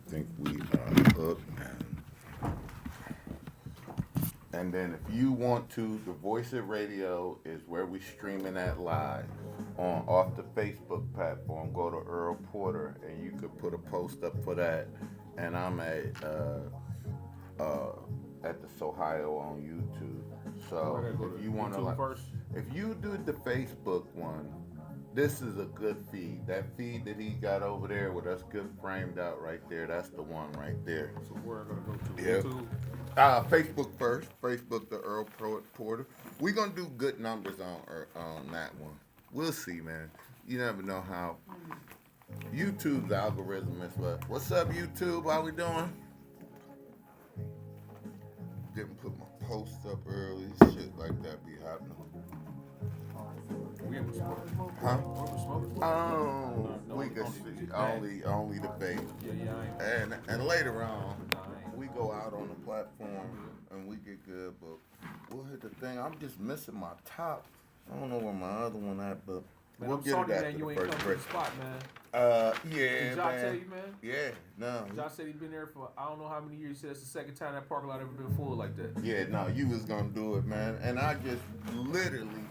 think we are up. And then if you want to, the Voice It Radio is where we streaming that live on off the Facebook platform. Go to Earl Porter and you could put a post up for that. And I'm at the Sohigho on YouTube. So if you want to if you do the Facebook one, this is a good feed. That feed that he got over there with us good framed out right there, that's the one right there. So where am I gonna go to? Yep. YouTube? Facebook first. Facebook, the Earl Porter. We're gonna do good numbers on that one. We'll see, man. You never know how YouTube's algorithm is. But what's up, YouTube? How we doing? Didn't put my post up early. Shit like that be happening. We ever smoke? Huh? Ever smoke? Oh, No, we can only see. the Only the vape. Yeah, I ain't. And later on, we go out on the platform and we get good, but we'll hit the thing. I'm just missing my top. I don't know where my other one at, but Man, we'll I'm get sorry, it man, after you the ain't first come to break. the spot, man. Yeah, Did Josh man. tell you, man? Yeah, no. Josh said he's been there for I don't know how many years. He said it's the second time that parking lot ever been full like that. Yeah, no, you was gonna do it, man. And I just literally,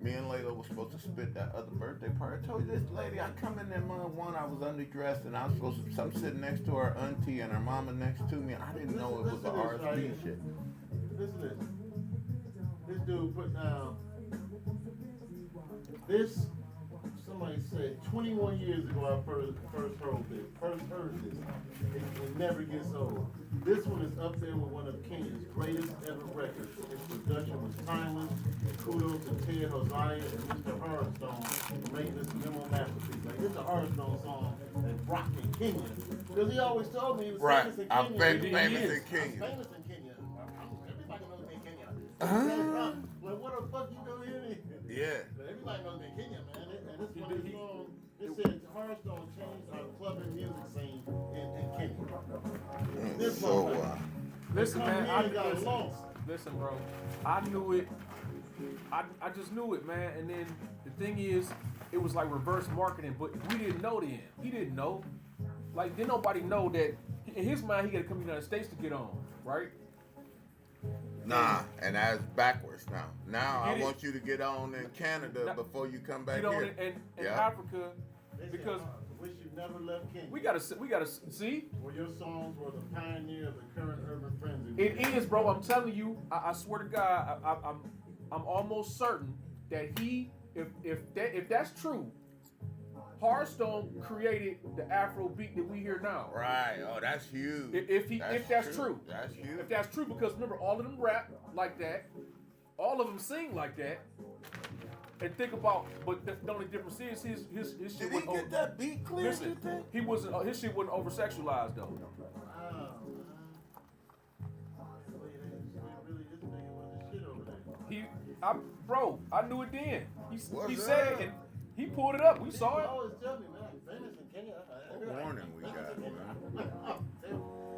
me and Layla was supposed to spit that other birthday party. I told you this lady, I come in there month one, I was underdressed and I was supposed to, I'm sitting next to her auntie and her mama next to me. I didn't know it was a RSD shit. Listen to this. This dude put down this. Somebody said 21 years ago I first heard this. It never gets old. This one is up there with one of Kenya's greatest ever records. Its production was timeless. Kudos to Ted Hosea and Mr. Hardstone for making this memo masterpiece. Like, it's a Hardstone song that rocked in Kenya. Because he always told me he was Right, famous in I'm Kenya. famous in I'm Kenya. famous in Kenya. Everybody knows me in Kenya. Like, what the fuck you doing here? Yeah. Everybody knows me in Kenya, man. And this one is song, it says Hearthstone changed our club and music scene in Kenya. This So, motherfucker. Listen, man. I got lost. Listen, bro. I knew it. I just knew it, man. And then the thing is, it was like reverse marketing, but we didn't know then. He didn't know. Like, didn't nobody know that in his mind he got to come to the United States to get on, right? Nah, and that's backwards now. Now I Get it? want you to get on in Canada Now, before you come back Get on here. in Yeah. Africa They said, because I wish you never left Kenya. we gotta see. Well, your songs were the pioneer of the current urban frenzy. It is, bro. I'm telling you. I swear to God, I'm almost certain that if that's true, Hearthstone created the Afro beat that we hear now. Right. Oh, that's huge. If that's true. That's huge. If that's true, because remember, all of them rap like that, all of them sing like that, and think about. But the only difference is his shit Did he wasn't get that beat clear? Listen, he wasn't. His shit wasn't over sexualized though. Bro, I knew it then. He said it, and he pulled it up. We saw it. always tell me, man, I'm famous in Kenya. What warning we got, man?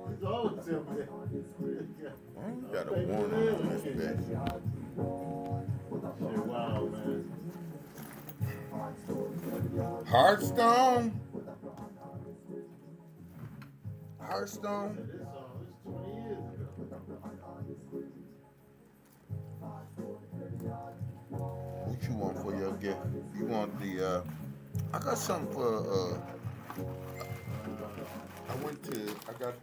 He's always tell me that. Well, we got a warning on this bitch. Shit, wow, man. Hearthstone. Hearthstone. This song is 20 years ago. What you want for your gift? You want the I got something for I got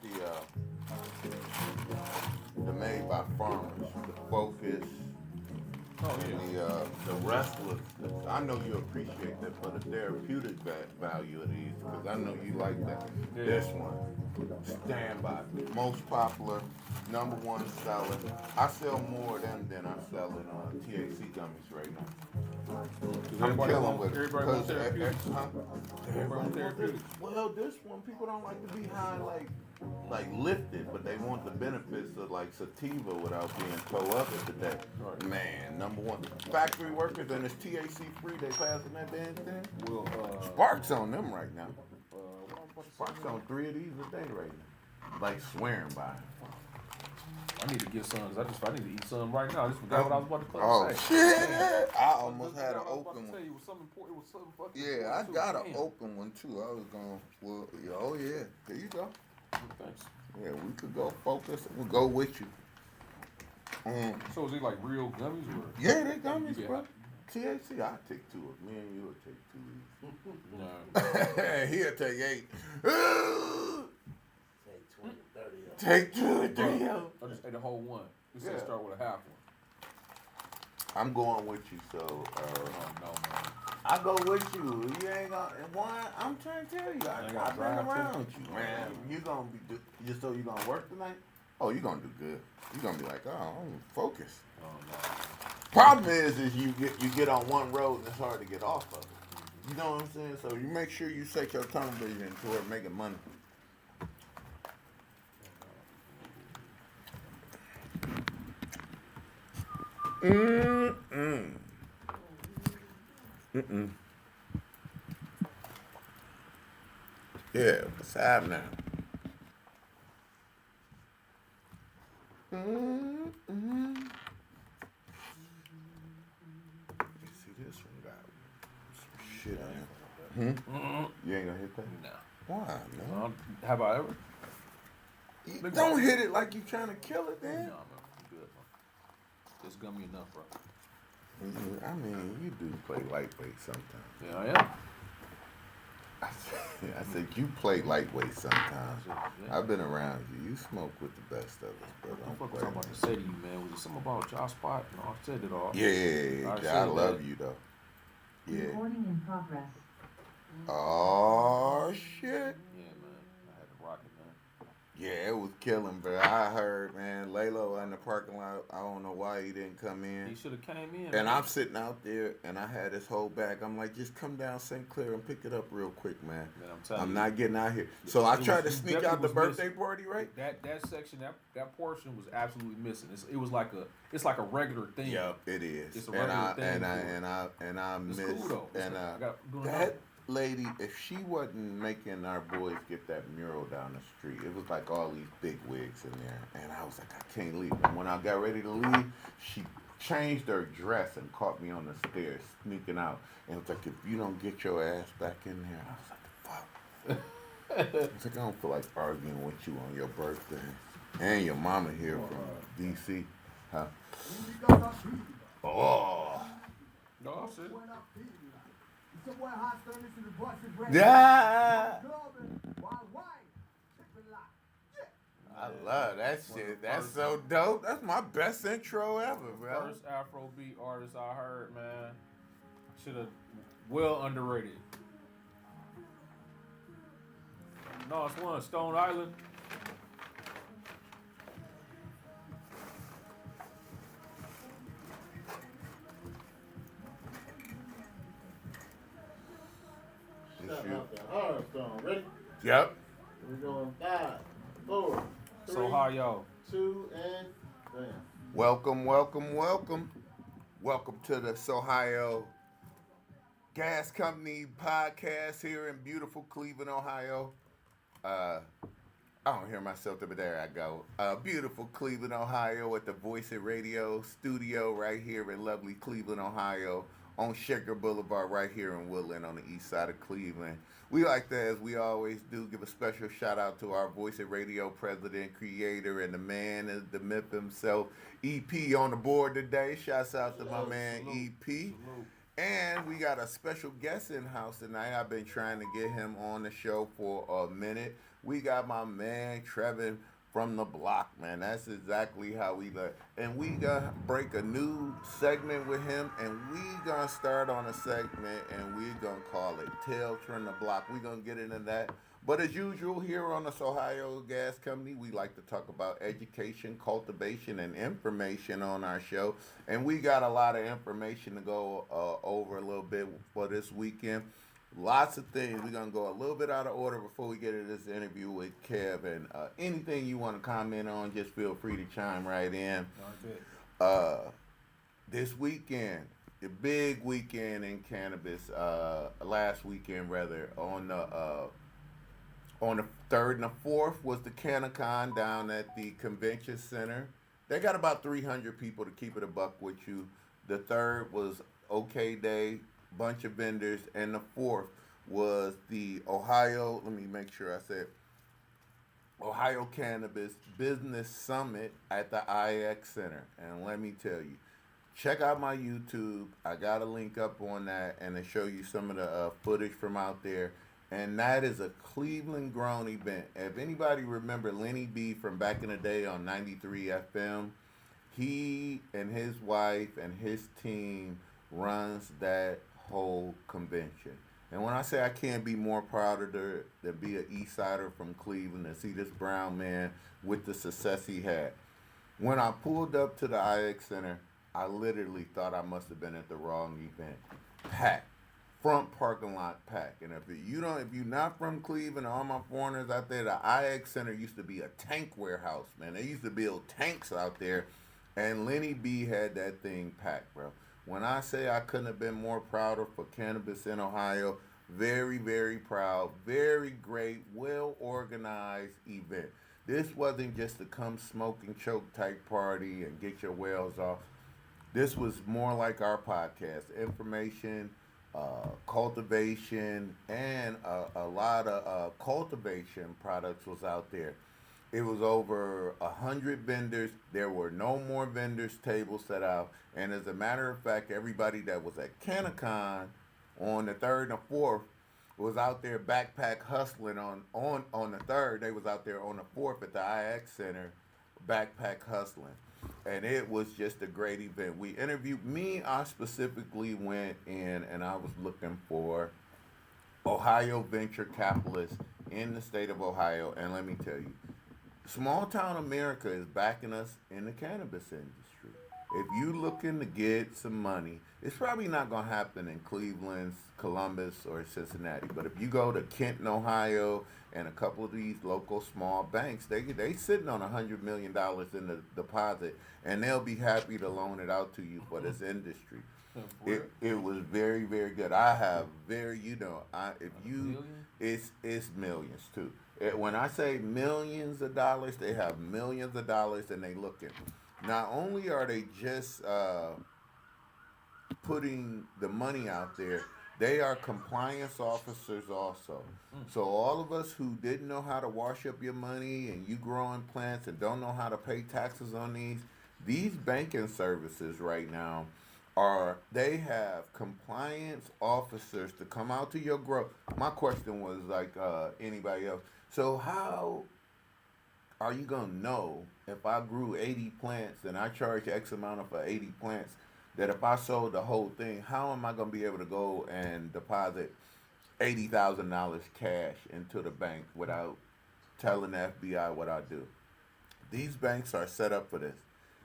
the Made by Farmers, the Focus, and the Restless. I know you appreciate that for the therapeutic value of these, because I know you like that. Yeah. This one, Standby, most popular, number one seller. I sell more of them than I sell in THC gummies right now. I'm killing with it. Everybody wants Because, therapeutics. Everybody wants therapeutics. Well, this one, people don't like to be high like lifted, but they want the benefits of like sativa without being toe up at the day. Right. Man, number one. Factory workers, and it's THC free, they passing that damn thing. Well, Sparks on them right now. what I'm about to say, Sparks man? on 3 of these a day right now. Like swearing by it. I need to get some. I need to eat some right now. I just forgot what I was about to Oh say. shit! I almost Just had an forgot what I was about open to one. tell you. It was something important. It was something fucking Yeah, I important, got too. an Damn. open one too. I was going, well, oh yeah. You Yeah, we could go focus. We'll go with you. So is it like real gummies or? Yeah, they gummies, Yeah. bro. THC, I'll take 2 of them. Me and you will take 2 No. each. He'll take 8. Take 20, 30 of them. Take 2 or 3 of them. I just ate the whole one. We said Yeah. start with a half one. I'm going with you, so Oh no, man. I go with you. You ain't gonna. One, I'm trying to tell you, Ain't I've gonna been drive around too? with you, man. You gonna be just so you gonna work tonight? Oh, you gonna do good. You gonna be like, oh, I'm focused. Oh no. Problem is you get on one road and it's hard to get off of it. You know what I'm saying? So you make sure you set your tunnel vision toward making money. Yeah, what's happening? See this one got some shit on it. You ain't gonna hit that? Nah. Why, man? Have I ever? You don't hit it like you trying to kill it, No, man. man. I'm good, bro. It's gummy enough, bro. I mean, you do play lightweight sometimes. Yeah, I am. I said you play lightweight sometimes. Yeah. I've been around you. You smoke with the best of us, What the but fuck was I about to say to you, man? Was it something about Josh Spot? No, I said it all. Yeah, I I said love that. you though. Yeah. Recording in progress. Oh shit. Yeah, man. I had to rock it, man. Yeah, it was killing, but I heard, man, Laylo in the parking lot. I don't know why he didn't come He in. should have came in. And man. I'm sitting out there, and I had this whole bag. I'm like, just come down St. Clair and pick it up real quick, man. Man, I'm telling I'm you. not getting out here. So I It tried to was- sneak definitely out the was birthday missing. party, right? That section, that portion was absolutely missing. It was like a regular thing. Yep, it is. It's a and regular I thing and I for it. and I It's miss cool though. and I got doing that lady, if she wasn't making our boys get that mural down the street, it was like all these big wigs in there, and I was like, I can't leave. And when I got ready to leave, she changed her dress and caught me on the stairs sneaking out, and it was like, if you don't get your ass back in there, I was like, fuck. It's like, I don't feel like arguing with you on your birthday, and your mama here from DC, huh? Oh. No, shit. Yeah. I love that shit. That's so dope. That's my best intro ever, bro. First Afrobeat artist I heard, man. Should have well underrated. No, it's one Stone Island. Shout out to Hardstone. Ready? Yep. We're going 5, 4, 3, Sohigho. 2, and bam. Welcome, welcome, welcome. Welcome to the Sohigho Gas Company podcast here in beautiful Cleveland, Ohio. I don't hear myself, but there I go. Beautiful Cleveland, Ohio at the Voice It Radio studio right here in lovely Cleveland, Ohio on Shaker Boulevard right here in Woodland on the east side of Cleveland. We like to, as we always do, give a special shout out to our Voice It Radio president, creator, and the man, the myth himself, EP on the board today. Shouts out to my man, EP. Salute. And we got a special guest in house tonight. I've been trying to get him on the show for a minute. We got my man Trevin from the block, man. That's exactly how we look. And we gonna break a new segment with him, and we gonna start on a segment, and we gonna call it Tales from the Block. We gonna get into that. But as usual, here on the Sohigho Gas Company, we like to talk about education, cultivation, and information on our show. And we got a lot of information to go over a little bit for this weekend. Lots of things. We're going to go a little bit out of order before we get into this interview with Kev. And anything you want to comment on, just feel free to chime right in. This weekend, the big weekend in cannabis, last weekend rather, on the 3rd and the 4th was the CannaCon down at the convention center. They got about 300 people, to keep it a buck with you. The 3rd was OK Day, bunch of vendors, and the 4th was the Ohio, let me make sure I said, Ohio Cannabis Business Summit at the IX Center. And let me tell you, check out my YouTube. I got a link up on that and to show you some of the footage from out there. And that is a Cleveland grown event. If anybody remember Lenny B from back in the day on 93 FM, he and his wife and his team runs that whole convention. And when I say I can't be more prouder to be an East Sider from Cleveland and see this brown man with the success he had. When I pulled up to the IX Center, I literally thought I must have been at the wrong event. Packed. Front parking lot packed. And if you're not from Cleveland, all my foreigners out there, the IX Center used to be a tank warehouse, man. They used to build tanks out there, and Lenny B had that thing packed, bro. When I say I couldn't have been more prouder for cannabis in Ohio, very, very proud, very great, well organized event. This wasn't just a come smoke and choke type party and get your whales off. This was more like our podcast, information, cultivation, and a lot of cultivation products was out there. It was over 100 vendors. There were no more vendors tables set out. And as a matter of fact, everybody that was at CannaCon on the third and fourth was out there backpack hustling on the third. They was out there on the fourth at the IX Center backpack hustling. And it was just a great event. We interviewed I specifically went in and I was looking for Ohio venture capitalists in the state of Ohio. And let me tell you, small town America is backing us in the cannabis industry. If you looking to get some money, it's probably not going to happen in Cleveland, Columbus, or Cincinnati. But if you go to Kenton, Ohio, and a couple of these local small banks, they sitting on $100 million in the deposit, and they'll be happy to loan it out to you for this industry. It was very, very good. I have very, if you, it's millions too. When I say millions of dollars, they have millions of dollars, and they looking. Not only are they just putting the money out there, they are compliance officers also. So all of us who didn't know how to wash up your money and you growing plants and don't know how to pay taxes on these banking services right now they have compliance officers to come out to your grow. My question was like anybody else. So how are you gonna know if I grew 80 plants and I charge X amount for 80 plants, that if I sold the whole thing, how am I gonna be able to go and deposit $80,000 cash into the bank without telling the FBI what I do? These banks are set up for this.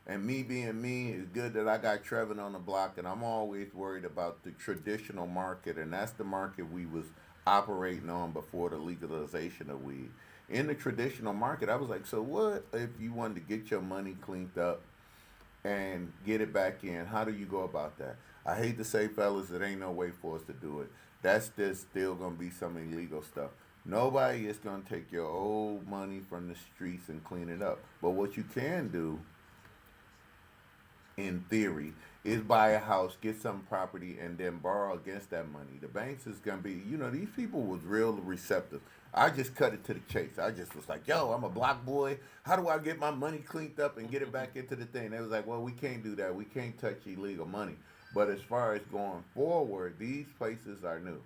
And me being me, it's good that I got Trevin on the block, and I'm always worried about the traditional market, and that's the market we was operating on before the legalization of weed. In the traditional market, I was like, so what if you wanted to get your money cleaned up and get it back in? How do you go about that? I hate to say, fellas, there ain't no way for us to do it. That's just still going to be some illegal stuff. Nobody is going to take your old money from the streets and clean it up. But what you can do, in theory, is buy a house, get some property, and then borrow against that money. The banks is going to be, these people was real receptive. I just cut it to the chase. I just was like, yo, I'm a block boy. How do I get my money cleaned up and get it back into the thing? They was like, well, we can't do that. We can't touch illegal money. But as far as going forward, these places are new.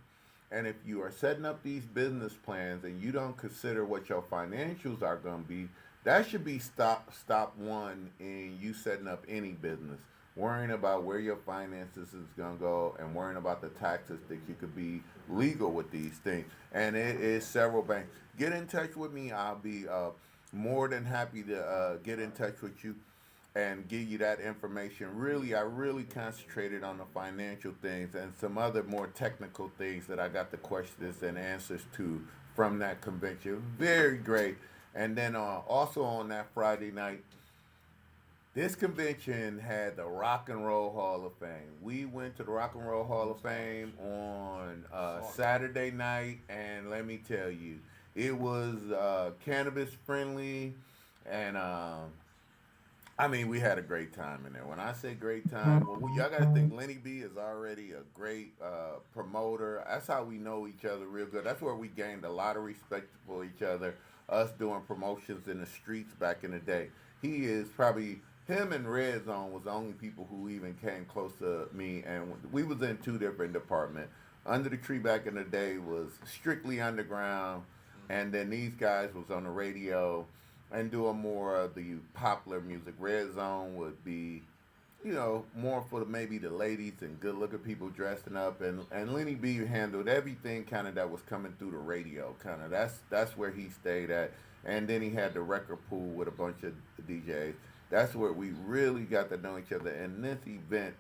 And if you are setting up these business plans and you don't consider what your financials are going to be, that should be stop one in you setting up any business. Worrying about where your finances is going to go and worrying about the taxes that you could be legal with these things. And it is several banks. Get in touch with me. I'll be more than happy to get in touch with you and give you that information. I really concentrated on the financial things and some other more technical things that I got the questions and answers to from that convention. Very great. And then also on that Friday night, this convention had the Rock and Roll Hall of Fame. We went to the Rock and Roll Hall of Fame on Saturday night, and let me tell you, it was cannabis friendly, and I mean, we had a great time in there. When I say great time, well, y'all got to think Lenny B is already a great promoter. That's how we know each other real good. That's where we gained a lot of respect for each other. Us doing promotions in the streets back in the day. He is probably him and Red Zone was the only people who even came close to me, and we was in two different departments. Under the Tree back in the day was strictly underground, and then these guys was on the radio and doing more of the popular music. Red Zone would be, more for maybe the ladies and good looking people dressing up, and Lenny B handled everything kind of that was coming through the radio. Kind of that's where he stayed at, and then he had the record pool with a bunch of DJs. That's where we really got to know each other. And this event,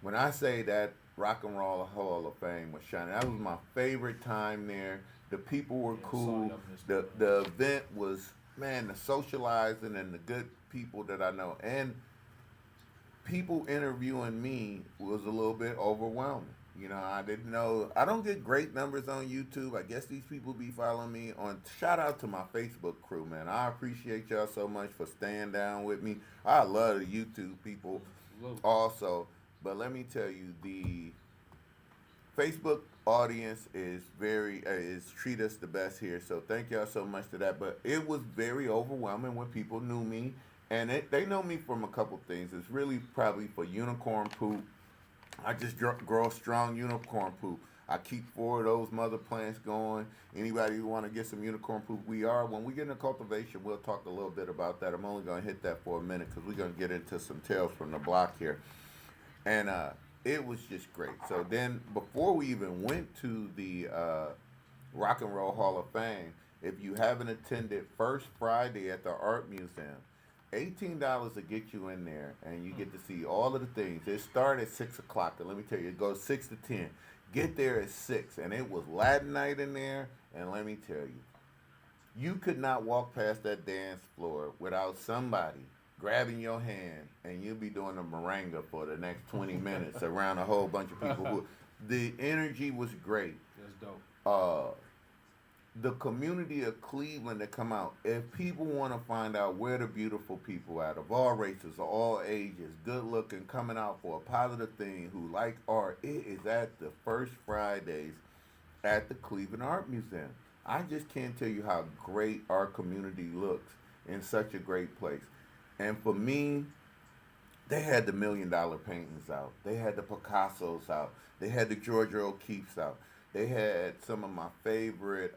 when I say that Rock and Roll Hall of Fame was shining, that was my favorite time there. The people were cool. The event was, man, the socializing and the good people that I know, and people interviewing me was a little bit overwhelming. I didn't know. I don't get great numbers on YouTube. I guess these people be following me on. Shout out to my Facebook crew, man. I appreciate y'all so much for staying down with me. I love the YouTube people also. But let me tell you, the Facebook audience is treat us the best here. So thank y'all so much for that. But it was very overwhelming when people knew me, and they know me from a couple things. It's really probably for unicorn poop. I just grow strong unicorn poop. I keep four of those mother plants going. Anybody who want to get some unicorn poop, when we get into cultivation, we'll talk a little bit about that. I'm only going to hit that for a minute because we're going to get into some tales from the block here. And it was just great. So then, before we even went to the Rock and Roll Hall of Fame, if you haven't attended First Friday at the Art Museum, $18 to get you in there, and you get to see all of the things. It started at 6 o'clock, and let me tell you, it goes 6 to 10. Get there at 6, and it was Latin night in there, and let me tell you, you could not walk past that dance floor without somebody grabbing your hand, and you'll be doing a merengue for the next 20 minutes around a whole bunch of people. The energy was great. That's dope. The community of Cleveland that come out, if people want to find out where the beautiful people at, of all races, of all ages, good looking, coming out for a positive thing, who like art, it is at the First Fridays at the Cleveland Art Museum. I just can't tell you how great our community looks in such a great place. And for me, they had the $1 million paintings out. They had the Picassos out. They had the Georgia O'Keeffe's out. They had some of my favorite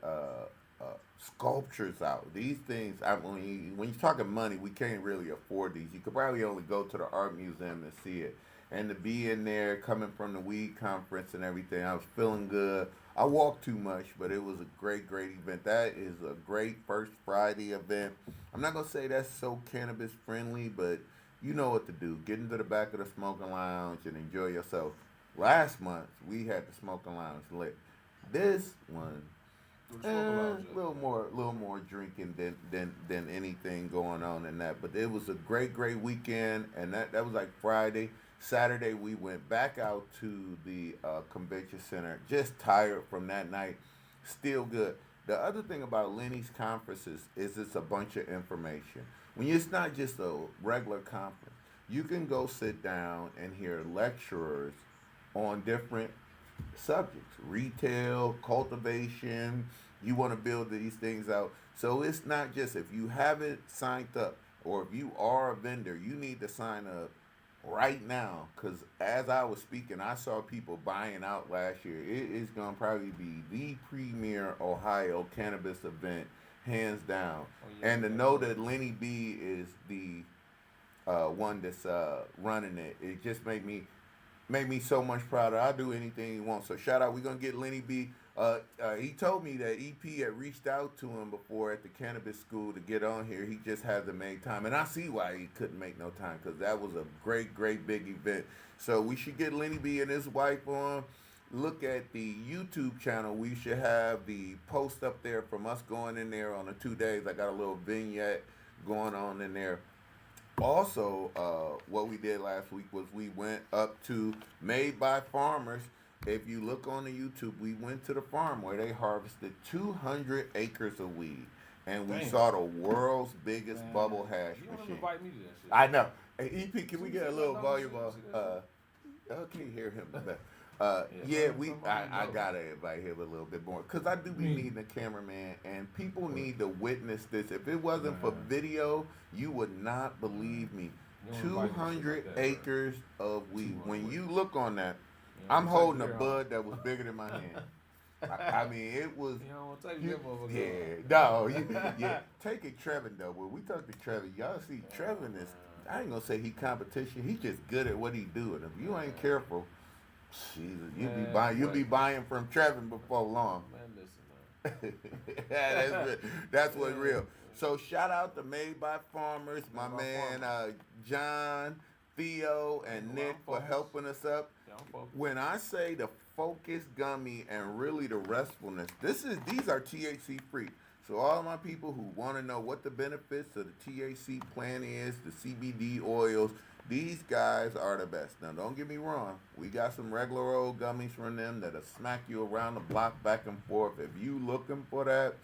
sculptures out. These things, when you're talking money, we can't really afford these. You could probably only go to the art museum and see it. And to be in there, coming from the weed conference and everything, I was feeling good. I walked too much, but it was a great, great event. That is a great First Friday event. I'm not going to say that's so cannabis friendly, but you know what to do. Get into the back of the smoking lounge and enjoy yourself. Last month, we had the smoking lounge lit. This one, a little more drinking than anything going on in that. But it was a great, great weekend, and that was like Friday. Saturday, we went back out to the convention center, just tired from that night, still good. The other thing about Lenny's conferences is it's a bunch of information. When it's not just a regular conference, you can go sit down and hear lecturers on different subjects, retail, cultivation. You want to build these things out. So it's not just, if you haven't signed up, or if you are a vendor, you need to sign up right now, because as I was speaking, I saw people buying out last year. It is going to probably be the premier Ohio cannabis event, hands down. And to know that Lenny B is the one that's running it, it just made me so much prouder. I'll do anything he wants. So shout out. We're going to get Lenny B. He told me that EP had reached out to him before at the cannabis school to get on here. He just hasn't made time. And I see why he couldn't make no time, because that was a great, great big event. So we should get Lenny B and his wife on. Look at the YouTube channel. We should have the post up there from us going in there on the 2 days. I got a little vignette going on in there. Also, what we did last week was we went up to Made by Farmers. If you look on the YouTube, we went to the farm where they harvested 200 acres of weed. and we Damn. saw the world's biggest Man, bubble hash you don't machine. invite me to that shit. I know. Hey, EP, can we get a See little that volume number? on? See that Can you hear him? Yeah, I gotta invite him a little bit more because I do be needing a cameraman, and people need to witness this. If it wasn't for video, you would not believe me. You don't invite me to 200 shit like that, acres of weed. When you look on that, You I'm don't holding a take your bud that was bigger than my hand. I mean, it was. You don't want to take that motherfucker. Take it, Trevin though. When we talk to Trevin, y'all see Trevin is. I ain't gonna say he competition. He just good at what he do. And if you ain't careful, Jesus, you'll be buying from Trevin before long. Man, listen, man. That's what's real. So shout out to Made by Farmers, my man John, Theo, and Nick for helping us up. When I say the focus gummy and really the restfulness, these are THC free. So all my people who want to know what the benefits of the THC plant is, the CBD oils, these guys are the best. Now don't get me wrong, we got some regular old gummies from them that'll smack you around the block back and forth. If you looking for that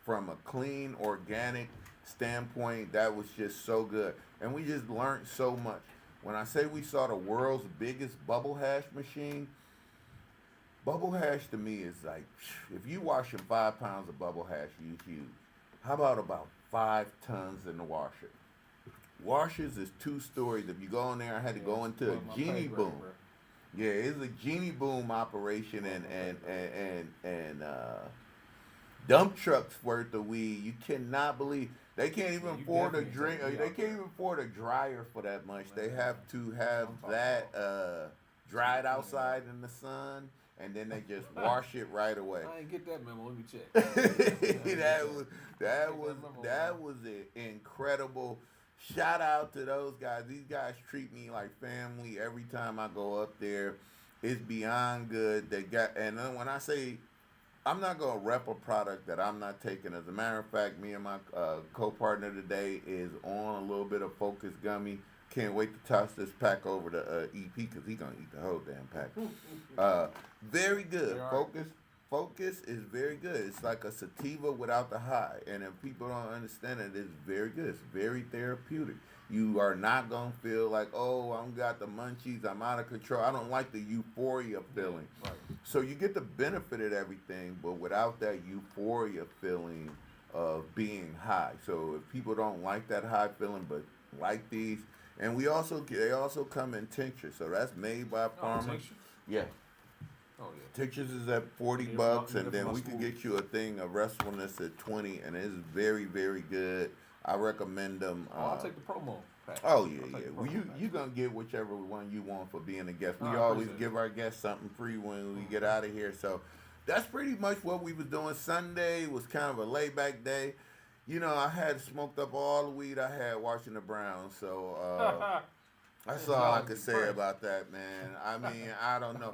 from a clean, organic standpoint, that was just so good. And we just learned so much. When I say we saw the world's biggest bubble hash machine, bubble hash to me is like, if you washing 5 pounds of bubble hash, you huge. How about 5 tons in the washer? Washers is 2 stories. If you go in there, I had to go into a genie boom. Yeah, it's a genie boom operation, and dump trucks worth of weed. You cannot believe they can't even afford a drink. They can't even afford a dryer for that much. They have to have that dried outside in the sun, and then they just wash it right away. I ain't get that memo. Let me check. that was an incredible. Shout out to those guys. These guys treat me like family every time I go up there. It's beyond good. And then when I say I'm not gonna rep a product that I'm not taking. As a matter of fact, me and my co-partner today is on a little bit of Focus Gummy. Can't wait to toss this pack over to EP because he's gonna eat the whole damn pack. Very good. Focus is very good. It's like a sativa without the high. And if people don't understand it, it's very good. It's very therapeutic. You are not going to feel like, oh, I'm got the munchies, I'm out of control. I don't like the euphoria feeling. Right. So you get the benefit of everything, but without that euphoria feeling of being high. So if people don't like that high feeling, but like these, and they also come in tincture. So that's Made by Farmers. Yeah. Oh, yeah. Tinctures is at $40, and then we can get you a thing of restfulness at $20, and it's very, very good. I recommend them. I'll take the promo pack. Oh yeah. Well, you gonna get whichever one you want for being a guest. We always give our guests something free when we get out of here. So that's pretty much what we was doing. Sunday was kind of a laid back day. You know, I had smoked up all the weed I had watching the Browns, so that's all I could say about that, man. I mean, I don't know.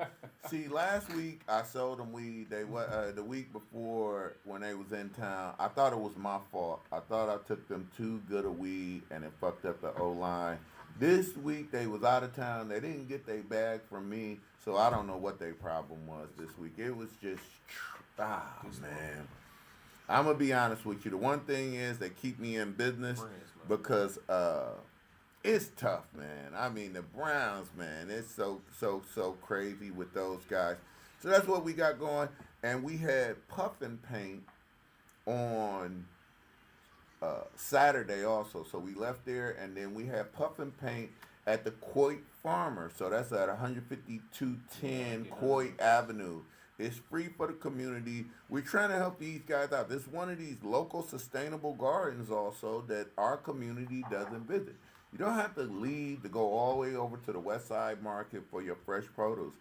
See, last week I sold them weed. The week before when they was in town, I thought it was my fault. I thought I took them too good a weed and it fucked up the O-line. This week they was out of town. They didn't get their bag from me, so I don't know what their problem was this week. It was just, man. I'm gonna be honest with you. The one thing is they keep me in business because it's tough, man. I mean, the Browns, man, it's so crazy with those guys. So that's what we got going. And we had Puffin Paint on Saturday also. So we left there, and then we had Puffin Paint at the Coit Farmer. So that's at 15210 Coit Avenue. It's free for the community. We're trying to help these guys out. This is one of these local sustainable gardens also that our community doesn't visit. You don't have to leave to go all the way over to the West Side Market for your fresh produce.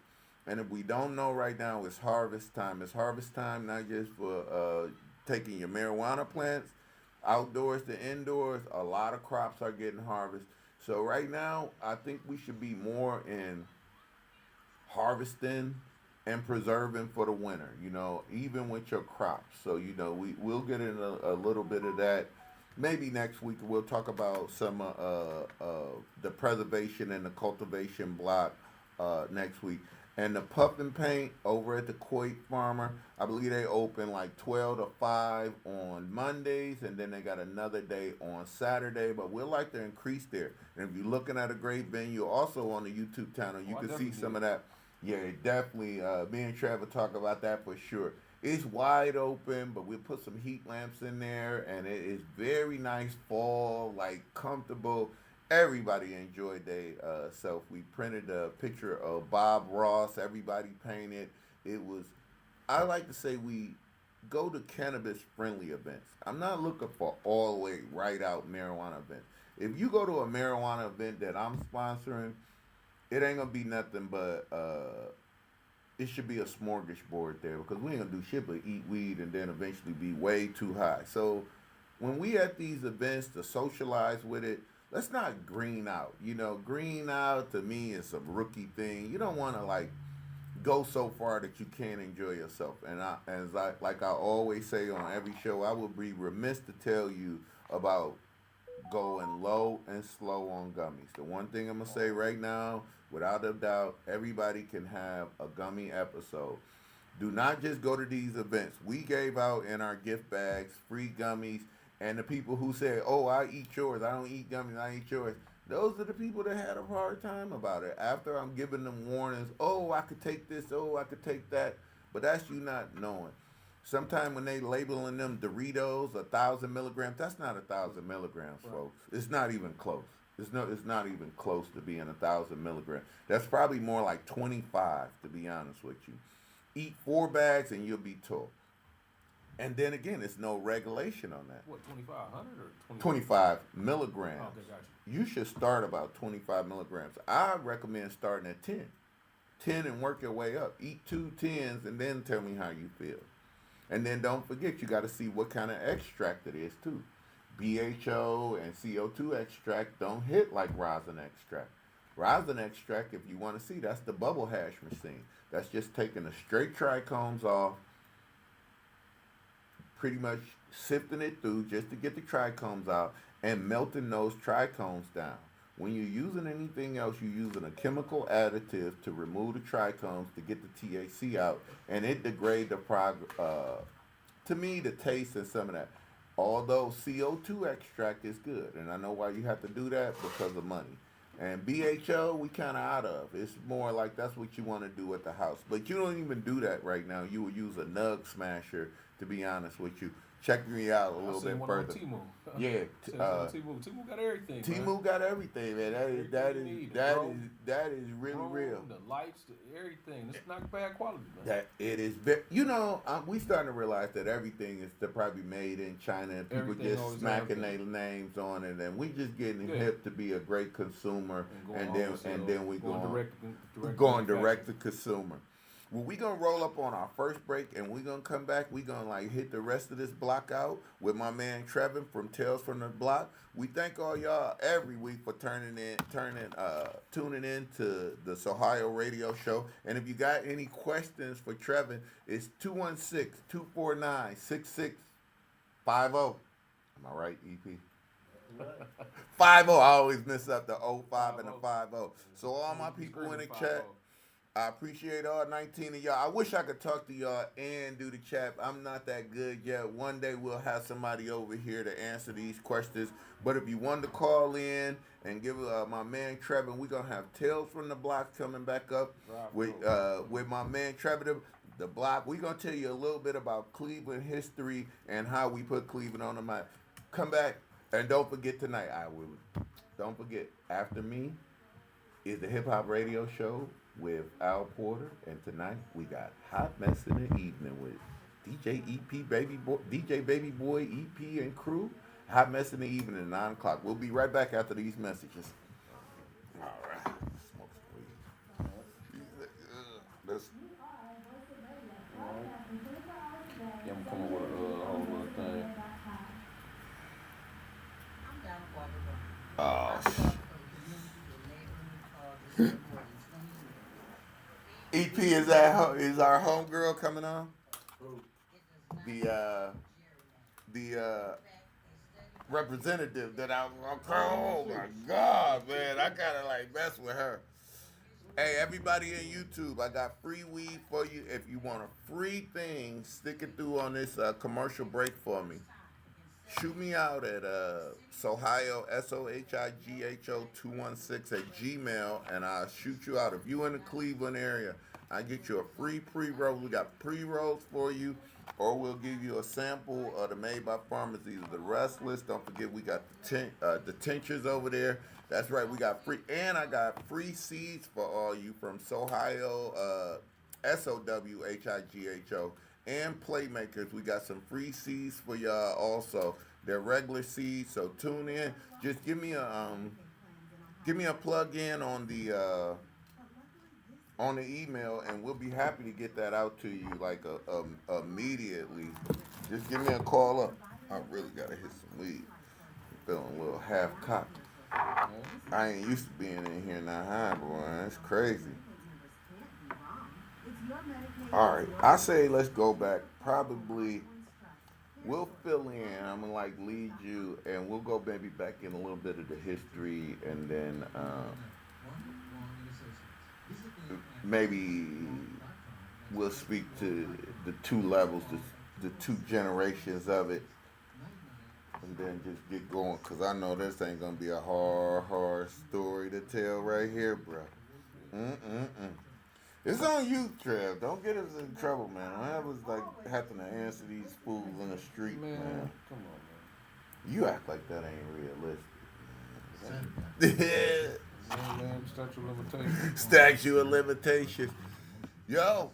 And if we don't know right now, it's harvest time. It's harvest time not just for taking your marijuana plants outdoors to indoors. A lot of crops are getting harvested. So right now, I think we should be more in harvesting and preserving for the winter, you know, even with your crops. So, you know, we'll get in a little bit of that. Maybe next week we'll talk about some the preservation and the cultivation block next week. And the Puff and Paint over at the Coit Farmer, I believe they open like 12 to 5 on Mondays, and then they got another day on Saturday. But we'd like to increase there. And if you're looking at a great venue, also on the YouTube channel, you Oh, I can see definitely some of did. that. Yeah, definitely. Me and Trevor talk about that for sure. It's wide open, but we put some heat lamps in there, and it is very nice fall, like comfortable. Everybody enjoyed their self. We printed a picture of Bob Ross. Everybody painted. It was. I like to say we go to cannabis friendly events. I'm not looking for all the way right out marijuana events. If you go to a marijuana event that I'm sponsoring, it ain't gonna be nothing but it should be a smorgasbord there because we ain't gonna do shit but eat weed and then eventually be way too high. So when we at these events to socialize with it, let's not green out. You know, green out to me is a rookie thing. You don't want to like go so far that you can't enjoy yourself. And like I always say on every show, I would be remiss to tell you about going low and slow on gummies. The one thing I'm gonna say right now, without a doubt, everybody can have a gummy episode. Do not just go to these events. We gave out in our gift bags free gummies, and the people who said, "Oh, I eat yours. I don't eat gummies. I eat yours." Those are the people that had a hard time about it. After I'm giving them warnings, "Oh, I could take this. Oh, I could take that," but that's you not knowing. Sometimes when they labeling them Doritos 1,000 milligrams, that's not 1,000 milligrams, Right. folks. It's not even close. It's not even close to being 1,000 milligrams. That's probably more like 25, to be honest with you. Eat 4 bags and you'll be tall. And then again, there's no regulation on that. What, 2,500 or 20? 25 Oh, milligrams. okay, got You should start about 25 milligrams. I recommend starting at 10. 10 and work your way up. Eat 2 tens and then tell me how you feel. And then don't forget, you got to see what kind of extract it is too. BHO and CO2 extract don't hit like rosin extract. Rosin extract, if you want to see, that's the bubble hash machine. That's just taking the straight trichomes off, pretty much sifting it through just to get the trichomes out and melting those trichomes down. When you're using anything else, you're using a chemical additive to remove the trichomes to get the THC out, and it degrades to me, the taste and some of that. Although CO2 extract is good, and I know why you have to do that because of money. And BHO, we kind of out of. It's more like that's what you want to do at the house. But you don't even do that right now. You will use a nug smasher, to be honest with you. Check me out a you. I little seen bit one further. on Timu. Yeah, Seen some on Timu. Timu got everything, man. Timu got everything, man. Everything you need. The drone, That is really drone, real. the lights, everything. It's not bad quality, man. That it is, we starting to realize that everything is probably made in China, and people Everything just always smacking have their been. names on it, and we just getting Yeah. hip to be a great consumer, And and then we going going direct direct to consumer. Well, we gonna roll up on our first break, and we gonna come back. We gonna like hit the rest of this block out with my man Trevin from Tales from the Block. We thank all y'all every week for tuning in to the Sohigho radio show. And if you got any questions for Trevin, it's 216-249-6650. Am I right, EP? 50. I always mess up the 05 and the 50. So all my people in the chat, I appreciate all 19 of y'all. I wish I could talk to y'all and do the chat. I'm not that good yet. One day we'll have somebody over here to answer these questions. But if you want to call in and give my man Trevor, we're going to have Tales from the Block coming back up with my man Trevor the Block. We're going to tell you a little bit about Cleveland history and how we put Cleveland on the map. Come back, and don't forget tonight. Don't forget, after me is the Hip Hop Radio Show with Al Porter, and tonight we got Hot Mess in the Evening with DJ Baby Boy, EP, and crew. Hot Mess in the Evening at 9 o'clock. We'll be right back after these messages. All right. Smoke some weed. Let's. Yeah, I'm coming with a whole little thing. Oh, EP is our homegirl coming on? The representative that oh my God, man, I gotta like mess with her. Hey, everybody in YouTube, I got free weed for you. If you want a free thing, stick it through on this commercial break for me. Shoot me out at Sohigho, Sohigho 216 at Gmail, and I'll shoot you out. If you in the Cleveland area, I get you a free pre-roll. We got pre-rolls for you, or we'll give you a sample of the Made by Farmers, either the Restless. Don't forget we got the tinctures over there. That's right, we got free, and I got free seeds for all you from Sohigho, Sowhigho, and Playmakers. We got some free seeds for y'all also. They're regular seeds, so tune in. Just give me a plug in on the email, and we'll be happy to get that out to you like immediately. Just give me a call up. I really gotta hit some weed. I'm feeling a little half cocked. I ain't used to being in here now, high, boy. That's crazy. All right, I say let's go back. Probably we'll fill in. I'm gonna like lead you, and we'll go maybe back in a little bit of the history, and then maybe we'll speak to the two levels, the two generations of it, and then just get going. Cause I know this ain't gonna be a hard story to tell right here, bro. Mm-mm-mm. It's on you, Trev. Don't get us in trouble, man. Don't have us like having to answer these fools in the street, man. Come on, You act like that ain't realistic. man. Man, statute of limitations. Statue of limitations. Yo,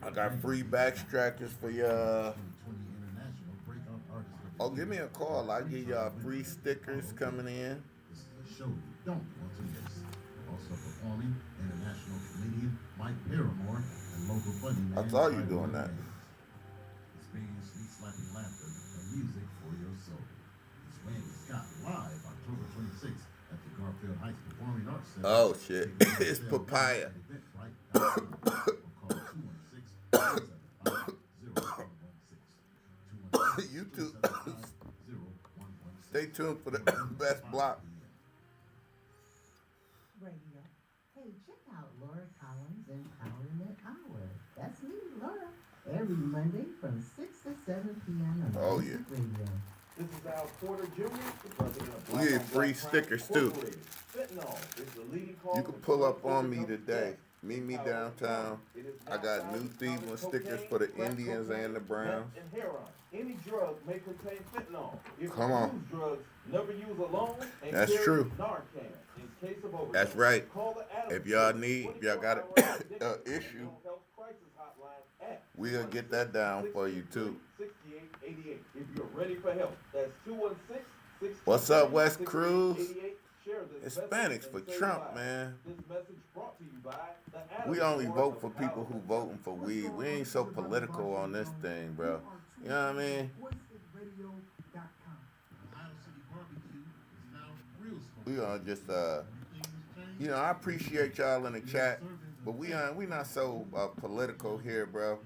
I got free backstrackers for y'all. Oh, give me a call. I give y'all free stickers coming in. Show you don't want to miss. Also performing international comedian Mike Paramore and local funny man. I saw you doing that. Experience sweet slapping laughter and music for your soul. It's Randy Scott live October 26th at the Garfield Heights Performing Arts Center. Oh shit, it's papaya. YouTube. Stay tuned for the best block. Radio. Hey, check out Laura Collins Empowerment Hour. That's me, Laura. Every Monday from 6 to 7 p.m. on Oh, Basic yeah. Radio. This is Al Porter Jr., the president of We Black get on free Black Crime stickers, too. Incorporated. Fentanyl is the leading cause You can of pull drug up on me overdose today. deaths. Meet me downtown. It is I got not new found Cleveland cocaine, stickers for the crack Indians cocaine, and the Browns. meth, and heroin. Any drug may contain fentanyl. If Come you on. use drugs, never use alone. And That's carry true. Narcan in case of overdose. That's right. Call the Adams If y'all Center need, 24 y'all got hour an addiction issue, health crisis hotline at we'll get that down for you too. 6888. If you're ready for help, that's 216. What's up, West Cruz? Share this Hispanics message for and save Trump, lives. man. This message brought to you by the Adams We only Board vote of for people who Empowerment. voting for weed. We ain't so political on this thing, bro. You know what I mean? Ohio City Barbecue is now real smoke. We gonna just Things change. you know, I appreciate y'all in the chat, but we not so political here, bro.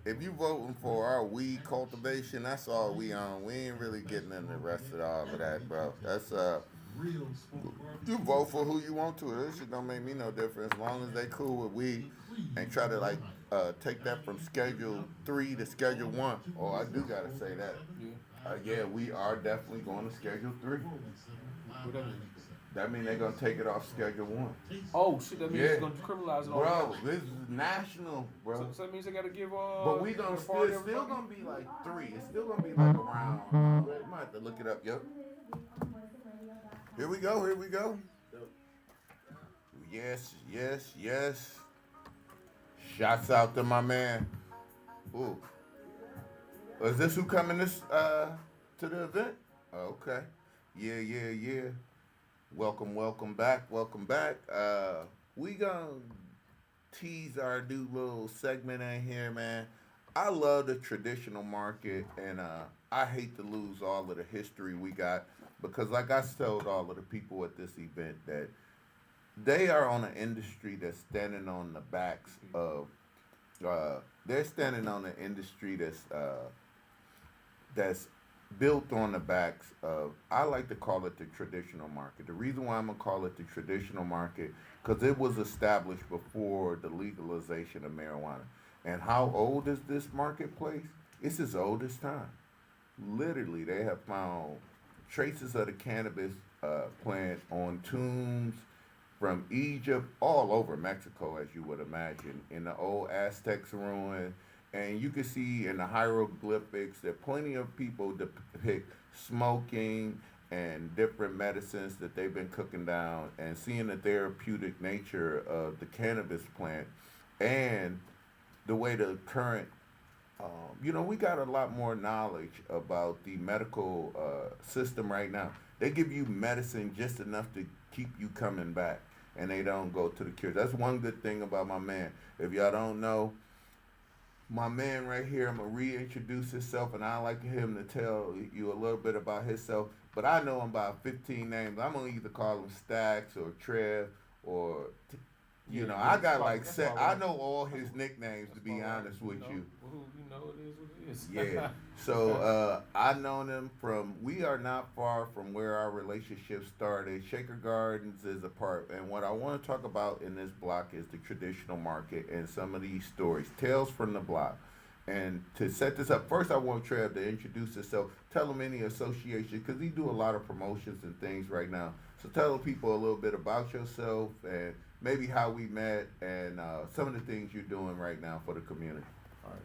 If you voting for our weed cultivation, that's all we on. We ain't really getting into the rest of all of that, bro. That's Real smoke barbecue. you vote for who you want to. This shit don't make me no difference as long as they cool with weed and try to like take that from Schedule 3 to Schedule 1. Oh, I do gotta say that. Yeah, we are definitely going to Schedule 3. That means they're gonna take it off Schedule 1. Oh shit, that means Yeah. it's gonna criminalize it all. Bro, this is national, bro. So that means they gotta give But we gonna the party still everybody? gonna be like 3. It's still gonna be like around. You might have to look it up, yo. Here we go. Here we go. Yes, yes, yes. Shouts out to my man. Ooh. Is this who coming this to the event? Okay. Yeah. Welcome back. We gonna tease our new little segment in here, man. I love the traditional market, and I hate to lose all of the history we got because, like I told all of the people at this event, that they are on an industry that's standing on the backs of. They're standing on an industry that's built on the backs of, I like to call it the traditional market. The reason why I'm gonna call it the traditional market, because it was established before the legalization of marijuana. And how old is this marketplace? It's as old as time. Literally, they have found traces of the cannabis plant on tombs from Egypt, all over Mexico, as you would imagine, in the old Aztecs ruin. And you can see in the hieroglyphics that plenty of people depict smoking and different medicines that they've been cooking down, and seeing the therapeutic nature of the cannabis plant and the way the current we got a lot more knowledge about the medical system right now. They give you medicine just enough to keep you coming back, and they don't go to the cure. That's one good thing about my man. If y'all don't know, my man right here, I'm going to reintroduce himself, and I like him to tell you a little bit about himself. But I know him by 15 names. I'm going to either call him Stacks or Trev or I got like I know all his nicknames, to be honest with you. It is what it is. Yeah. So I known him from. We are not far from where our relationship started. Shaker Gardens is a part, and what I want to talk about in this block is the traditional market and some of these stories, tales from the block. And to set this up, first I want Trev to introduce himself. Tell him any association, because he do a lot of promotions and things right now. So tell the people a little bit about yourself and maybe how we met and some of the things you're doing right now for the community. All right,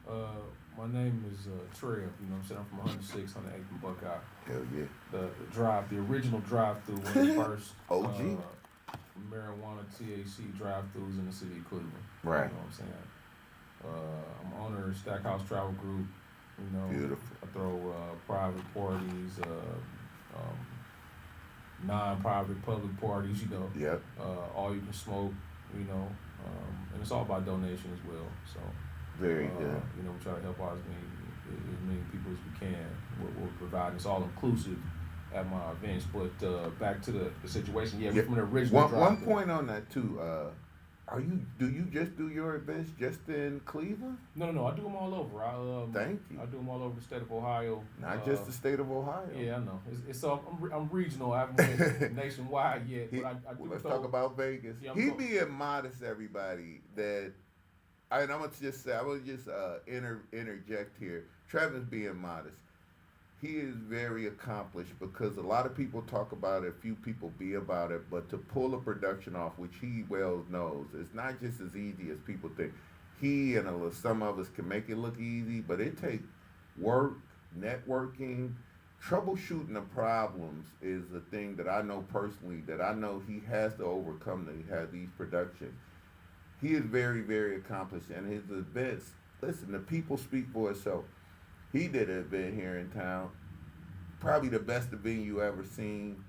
well, my name is Trev. I'm saying I'm from 106 on the 8th and Buckeye. Hell yeah. The original drive-through, one of the first OG. Marijuana THC drive-throughs in the city of Cleveland. Right. You know what I'm saying? I'm owner of Stackhouse Travel Group. Beautiful. I throw private parties, non-private public parties. Yep. All you can smoke. And it's all about donation as well. So very good. We try to help out as many people as we can. We're providing. It's all inclusive at my events. But back to the situation. Yeah, from the original. One point on that too. Do you just do your events just in Cleveland? No. I do them all over. Thank you. I do them all over the state of Ohio. Not just the state of Ohio. Yeah, I know. It's I'm regional. I haven't been nationwide yet. But I do let's talk about Vegas. Yeah, he being modest, everybody. That, and I'm gonna just say, interject here. Travis being modest. He is very accomplished because a lot of people talk about it, few people be about it, but to pull a production off, which he well knows, it's not just as easy as people think. He and some of us can make it look easy, but it takes work, networking, troubleshooting the problems is the thing that I know personally, that I know he has to overcome to have these productions. He is very, very accomplished, and his events, listen, the people speak for itself. He did an event here in town, probably the best venue you ever seen.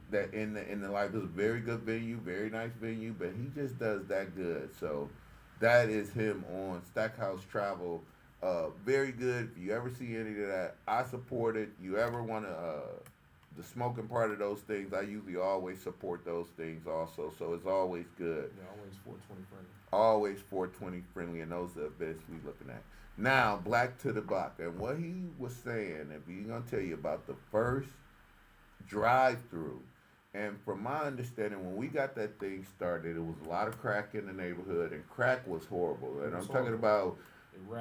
That in the life, it was a very good venue, very nice venue, but he just does that good. So that is him on Stackhouse Travel. Very good. If you ever see any of that, I support it. You ever want to the smoking part of those things, I usually always support those things also. So it's always good. Yeah, always 420 friendly. Always 420 friendly, and those are the best we looking at. Now, Black to the Block, and what he was saying, if he's gonna tell you about the first drive-through, and from my understanding, when we got that thing started, it was a lot of crack in the neighborhood, and crack was horrible. And I'm talking about,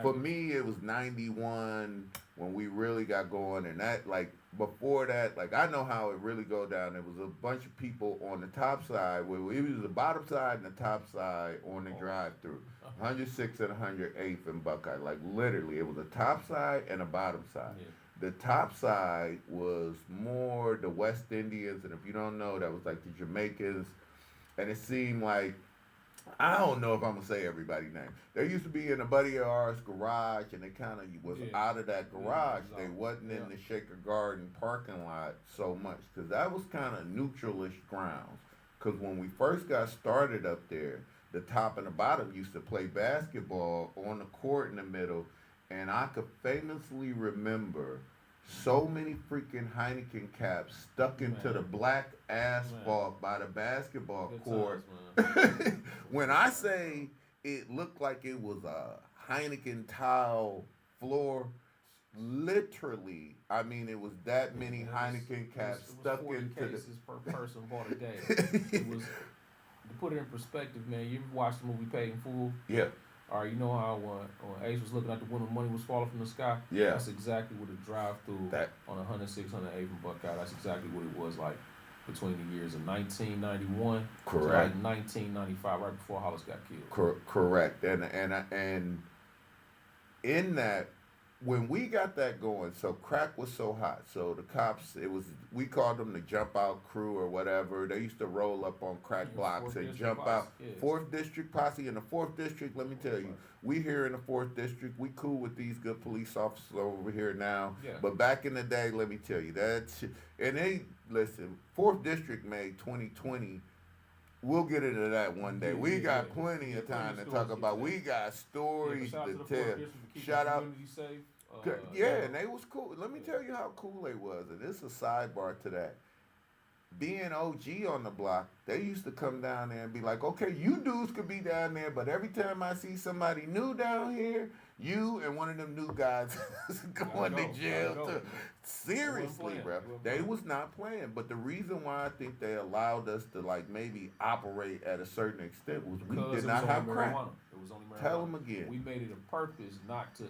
for me, it was 91 when we really got going, and that, like, before that, like, I know how it really go down. There was a bunch of people on the top side, where it was the bottom side and the top side on the drive-through. 106 and 108th and Buckeye. Like, literally, it was a top side and a bottom side. Yeah. The top side was more the West Indians, and if you don't know, that was like the Jamaicans. And it seemed like, I don't know if I'm going to say everybody's name. They used to be in a buddy of ours garage, and they kind of was out of that garage. They wasn't in the Shaker Garden parking lot so much, because that was kind of neutralish grounds. Because when we first got started up there, the top and the bottom used to play basketball on the court in the middle, and I could famously remember so many freaking Heineken caps stuck into the black asphalt by the basketball court. When I say it looked like it was a Heineken tile floor, literally, I mean, it was that many Heineken caps stuck it was 40 into cases per person bought a day. It was, to put it in perspective, man. You ever watched the movie Paid in Full? Yeah, All right, you know how when Ace was looking out the window, money was falling from the sky. yeah. That's exactly what a drive-through That on 106, 108 from Buckeye. That's exactly what it was like between the years of 1991 to correct, like 1995, right before Hollis got killed. correct, and in that, when we got that going, so crack was so hot, so the cops, it was, we called them the jump out crew or whatever. They used to roll up on crack Yeah, blocks Fourth and District jump Posse, out. yeah. Fourth district posse in the fourth district. Let me tell you, we here in the fourth district, we cool with these good police officers over here now. Yeah. But back in the day, let me tell you that shit, and they listen. Fourth district made 2020. We'll get into that one day. Yeah, We yeah, got yeah. plenty Yeah, of plenty time of to stories talk to about. tell. We got stories shout out to to the tell. Fourth District for keeping Shout the out. community safe. Yeah, and they was cool. Let me tell you how cool they was, and this is a sidebar to that. Being OG on the block, they used to come down there and be like, okay, you dudes could be down there, but every time I see somebody new down here, you and one of them new guys is going to jail too. Seriously, bro. They was not playing. But the reason why I think they allowed us to like maybe operate at a certain extent was we did not have crack. It was only marijuana. Tell them again. We made it a purpose not to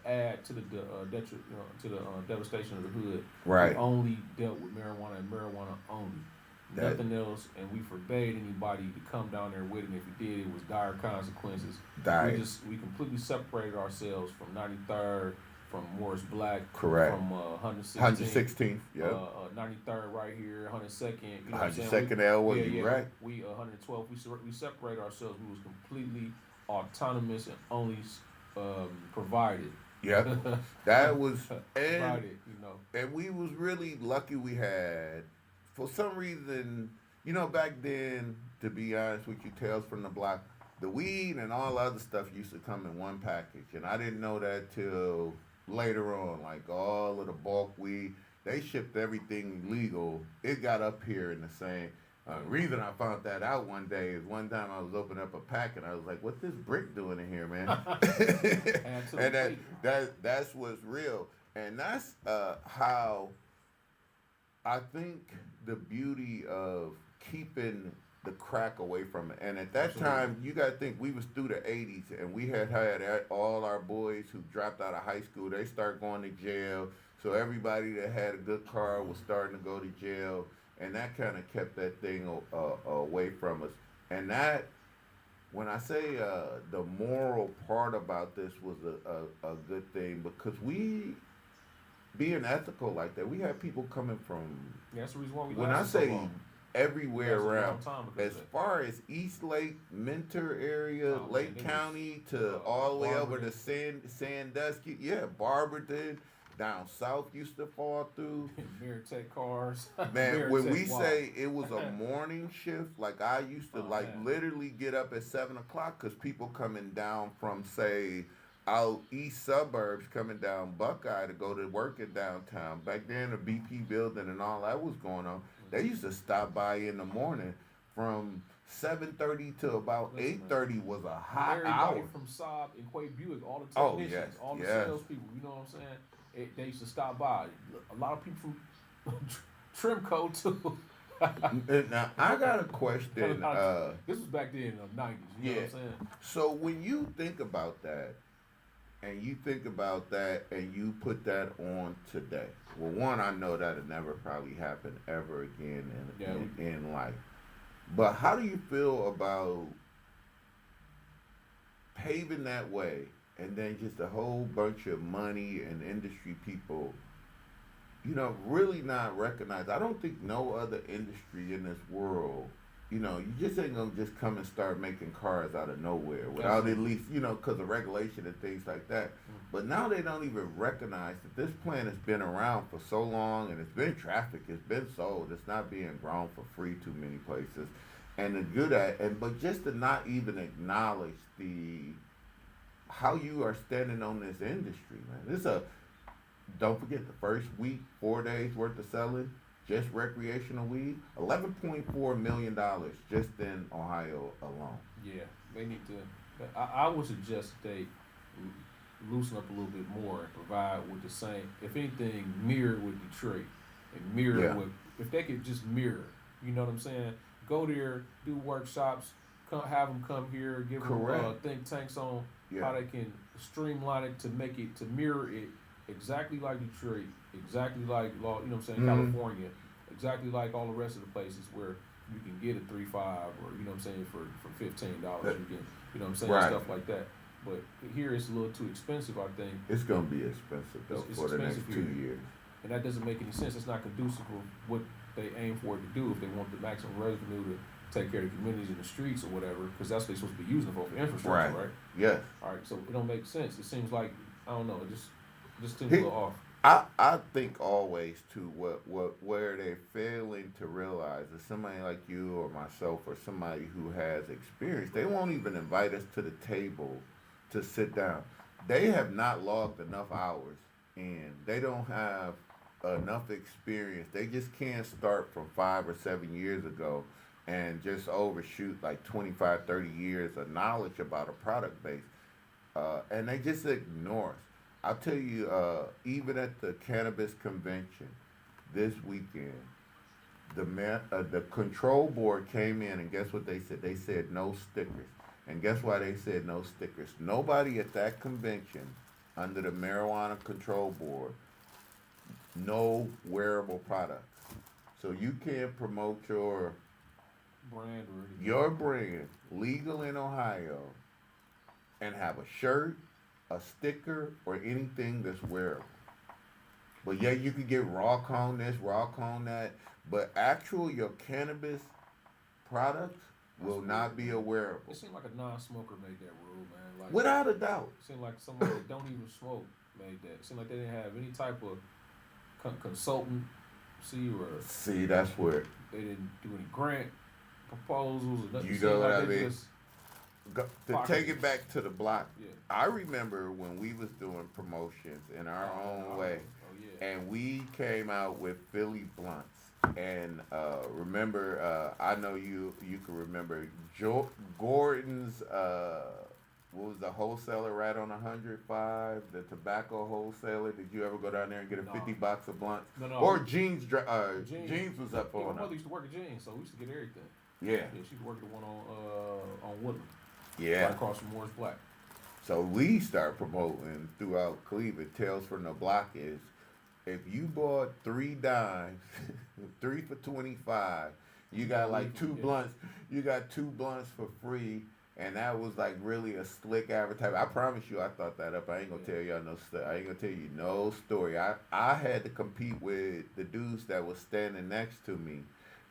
add to the to the devastation of the hood. Right. We only dealt with marijuana and marijuana only. Nothing else, and we forbade anybody to come down there with it. And if we did, it was dire consequences. We completely separated ourselves from 93rd, from Morris Black, correct, from 116th, 116th, yeah, 93rd right here, 102nd, you know 102nd L, right? We 112th. We separate ourselves. We was completely autonomous and only provided. Yeah, that was provided, you know. And we was really lucky we had. For some reason, you know, back then, to be honest with you, Tales from the Block, the weed and all other stuff used to come in one package. And I didn't know that till later on. Like all of the bulk weed, they shipped everything legal. It got up here in the same. Reason I found that out one day is one time I was opening up a pack and I was like, "What's this brick doing in here, man?" And that's what's real. And that's how I think the beauty of keeping the crack away from it. And at that time, you got to think, we was through the 80s, and we had all our boys who dropped out of high school, they started going to jail. So everybody that had a good car was starting to go to jail, and that kind of kept that thing away from us. And that, when I say the moral part about this was a good thing, because we, being ethical like that, we had people coming from, that's the reason why we when I say so everywhere around, as that. far as East Lake, Mentor area, Lake County, to all the way over to Sandusky, yeah, Barberton, down south used to fall through. Meritech cars. Man, when we say it was a morning shift, like I used to literally get up at 7 o'clock because people coming down from, say, out east suburbs coming down Buckeye to go to work in downtown. Back then, the BP building and all that was going on. They used to stop by in the morning from 7:30 to about 8:30 was a hot everybody hour. From Saab and Quay Buick, all the Oh, technicians, yes, all the yes. salespeople, you know what I'm saying? They used to stop by. A lot of people from Trimco too. Now, I got a question. This was back then in the 90s, you know what I'm saying? So when you think about that, and you think about that, and you put that on today, well, one, I know that'll never probably happen ever again in life. But how do you feel about paving that way, and then just a whole bunch of money and industry people, you know, really not recognized? I don't think no other industry in this world, you know, you just ain't gonna just come and start making cars out of nowhere without at least, you know, because of regulation and things like that. But now they don't even recognize that this plant has been around for so long, and it's been trafficked, it's been sold, it's not being grown for free too many places. And to do that, but just to not even acknowledge how you are standing on this industry, man. Don't forget the first week, 4 days worth of selling, just recreational weed, $11.4 million just in Ohio alone. Yeah, they need to. I would suggest they loosen up a little bit more and provide with the same, if anything, mirror with Detroit and mirror Yeah. with, if they could just mirror, you know what I'm saying? Go there, do workshops, have them come here, give them Correct. think tanks on Yeah. how they can streamline it to make it, to mirror it exactly like Detroit, exactly like, you know what I'm saying, Mhm. California, exactly like all the rest of the places where you can get a 3.5 or, you know what I'm saying, for $15 you can, you know what I'm saying, Right. stuff like that. But here it's a little too expensive, I think, It's gonna be expensive though It's for the next expensive 2 here. years. and that doesn't make any sense. It's not conducive with what they aim for it to do if they want the maximum revenue to take care of the communities in the streets or whatever, because that's what they're supposed to be using it for infrastructure, right? Yes. All right, so it don't make sense. It seems like, I don't know, it just seems a He- little off. I think always too where they're failing to realize is somebody like you or myself or somebody who has experience, they won't even invite us to the table to sit down. They have not logged enough hours and they don't have enough experience. They just can't start from 5 or 7 years ago and just overshoot like 25, 30 years of knowledge about a product base. And they just ignore us. I'll tell you, even at the cannabis convention this weekend, the control board came in and guess what they said? They said no stickers. And guess why they said no stickers? Nobody at that convention under the marijuana control board, no wearable products. So you can't promote Brand or anything. your brand legal in Ohio and have a shirt, a sticker, or anything that's wearable. But yeah, you could get raw cone this, raw cone that, but actual your cannabis products will That's not weird, be man. a wearable. It seemed like a non-smoker made that rule, man. Like, Without a doubt. it seemed like somebody that don't even smoke made that. It seemed like they didn't have any type of consultancy or See, that's where they didn't do any grant proposals or nothing. You It seemed know what like I they mean? just, to take it back to the block. yeah. I remember when we was doing promotions in our own way. Oh yeah. And we came out with Philly blunts. And remember, I know you can remember Gordon's. What was the wholesaler right on 105? The tobacco wholesaler. Did you ever go down there and get a No. 50 box of blunts? No. Or Jeans. Jeans. Jeans was up Yeah, my on. mother used to work at Jeans, so we used to get everything. Yeah, Yeah, she used to work at the one on Woodland, right yeah. across from Morris Black. So we start promoting throughout Cleveland. Tales from the Block is if you bought 3 dimes, 3 for 25, you got like 2 Yeah. blunts. You got 2 blunts for free, and that was like really a slick advertisement. I promise you, I thought that up. I ain't gonna tell y'all no story. I ain't gonna tell you no story. I had to compete with the dudes that was standing next to me,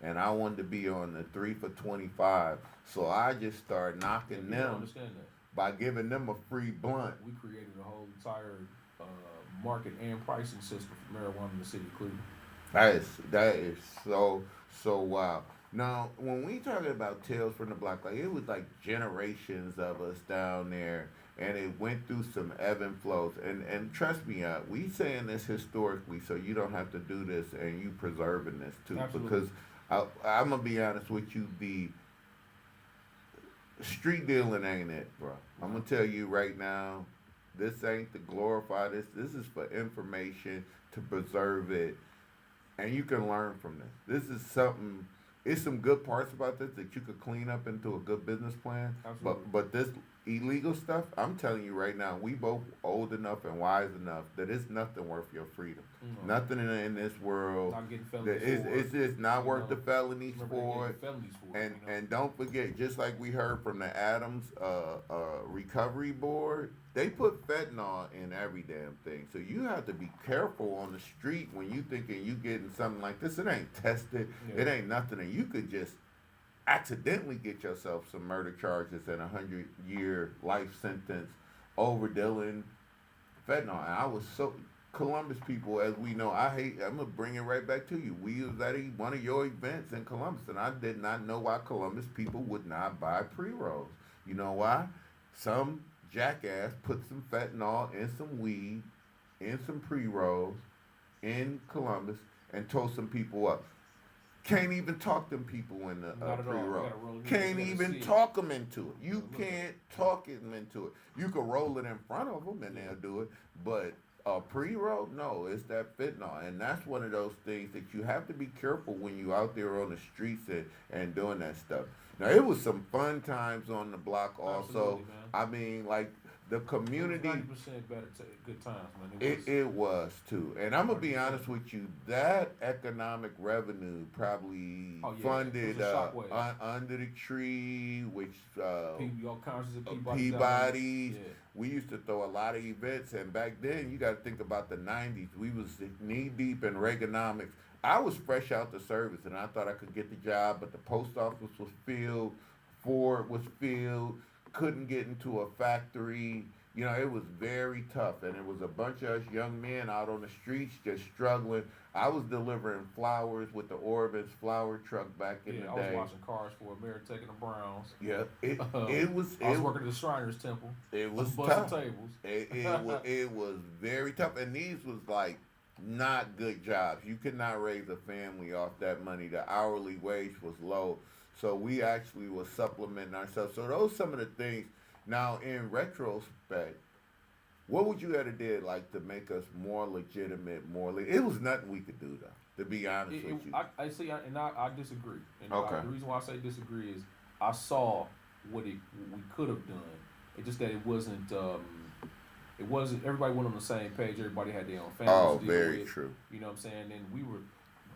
and I wanted to be on the 3 for 25. So I just started knocking Yeah, people don't them understand that. by giving them a free blunt. We created a whole entire market and pricing system for marijuana in the city of Cleveland. That is so wild. Now, when we talking about Tales from the Block, like it was like generations of us down there, and it went through some ebb and flows. And trust me, we saying this historically, so you don't have to do this, and you preserving this too. Absolutely. Because I'm gonna be honest with you, the street dealing ain't it, bro. I'm gonna tell you right now, this ain't to glorify this. This is for information to preserve it, and you can learn from this. This is something. It's some good parts about this that you could clean up into a good business plan. Absolutely. But this illegal stuff, I'm telling you right now, we both old enough and wise enough that it's nothing worth your freedom. Mhm. Nothing in this world. Not getting That felonies for it's just not you worth know, the felonies remember they for gave it. felonies for it, And you know? and don't forget, just like we heard from the Adams Recovery Board, they put fentanyl in every damn thing. So you have to be careful on the street when you thinking you getting something like this. It ain't tested. Yeah. It ain't nothing, and you could just accidentally get yourself some murder charges and 100-year life sentence over dealing fentanyl. And I was so Columbus people, as we know, I'm gonna bring it right back to you. We was at one of your events in Columbus, and I did not know why Columbus people would not buy pre-rolls. You know why? Some jackass put some fentanyl in some weed, in some pre-rolls, in Columbus, and told some people up. Can't even talk them people in the Not at all. pre-roll. You gotta roll it in, Can't you gotta even see it. talk them into it. You Look at can't talk them into it. You can roll it in front of them and they'll do it, but pre-roll, no, it's that fentanyl, and that's one of those things that you have to be careful when you out there on the streets and doing that stuff. Now it was some fun times on the block also. Absolutely, man. I mean, like the community. 90% better. Good times, man. It was too, and I'm gonna be honest with you. That economic revenue probably Oh, yeah. funded It was a shockwave. Under the Tree, which Your conscious of Peabody. Peabody's. Yeah. We used to throw a lot of events, and back then you got to think about the '90s. We was knee deep in Reaganomics. I was fresh out the service, and I thought I could get the job, but the post office was filled, Ford was filled, couldn't get into a factory. You know, it was very tough, and it was a bunch of us young men out on the streets just struggling. I was delivering flowers with the Orbis flower truck back in the I was day. washing cars for Ameritech and the Browns. Yeah, it was. I was working at the Shriners Temple. It was busting tough. tables. It was very tough, and these was like not good jobs. You could not raise a family off that money. The hourly wage was low, so we actually was supplementing ourselves. So those some of the things. Now, in retrospect, what would you have did like to make us more legitimate, it was nothing we could do though. To be honest with you, I see, and I disagree. And Okay. The reason why I say disagree is I saw what we could have done. It's just that it wasn't. It wasn't. Everybody went on the same page. Everybody had their own families. oh, to deal very with, true. You know what I'm saying? And we were.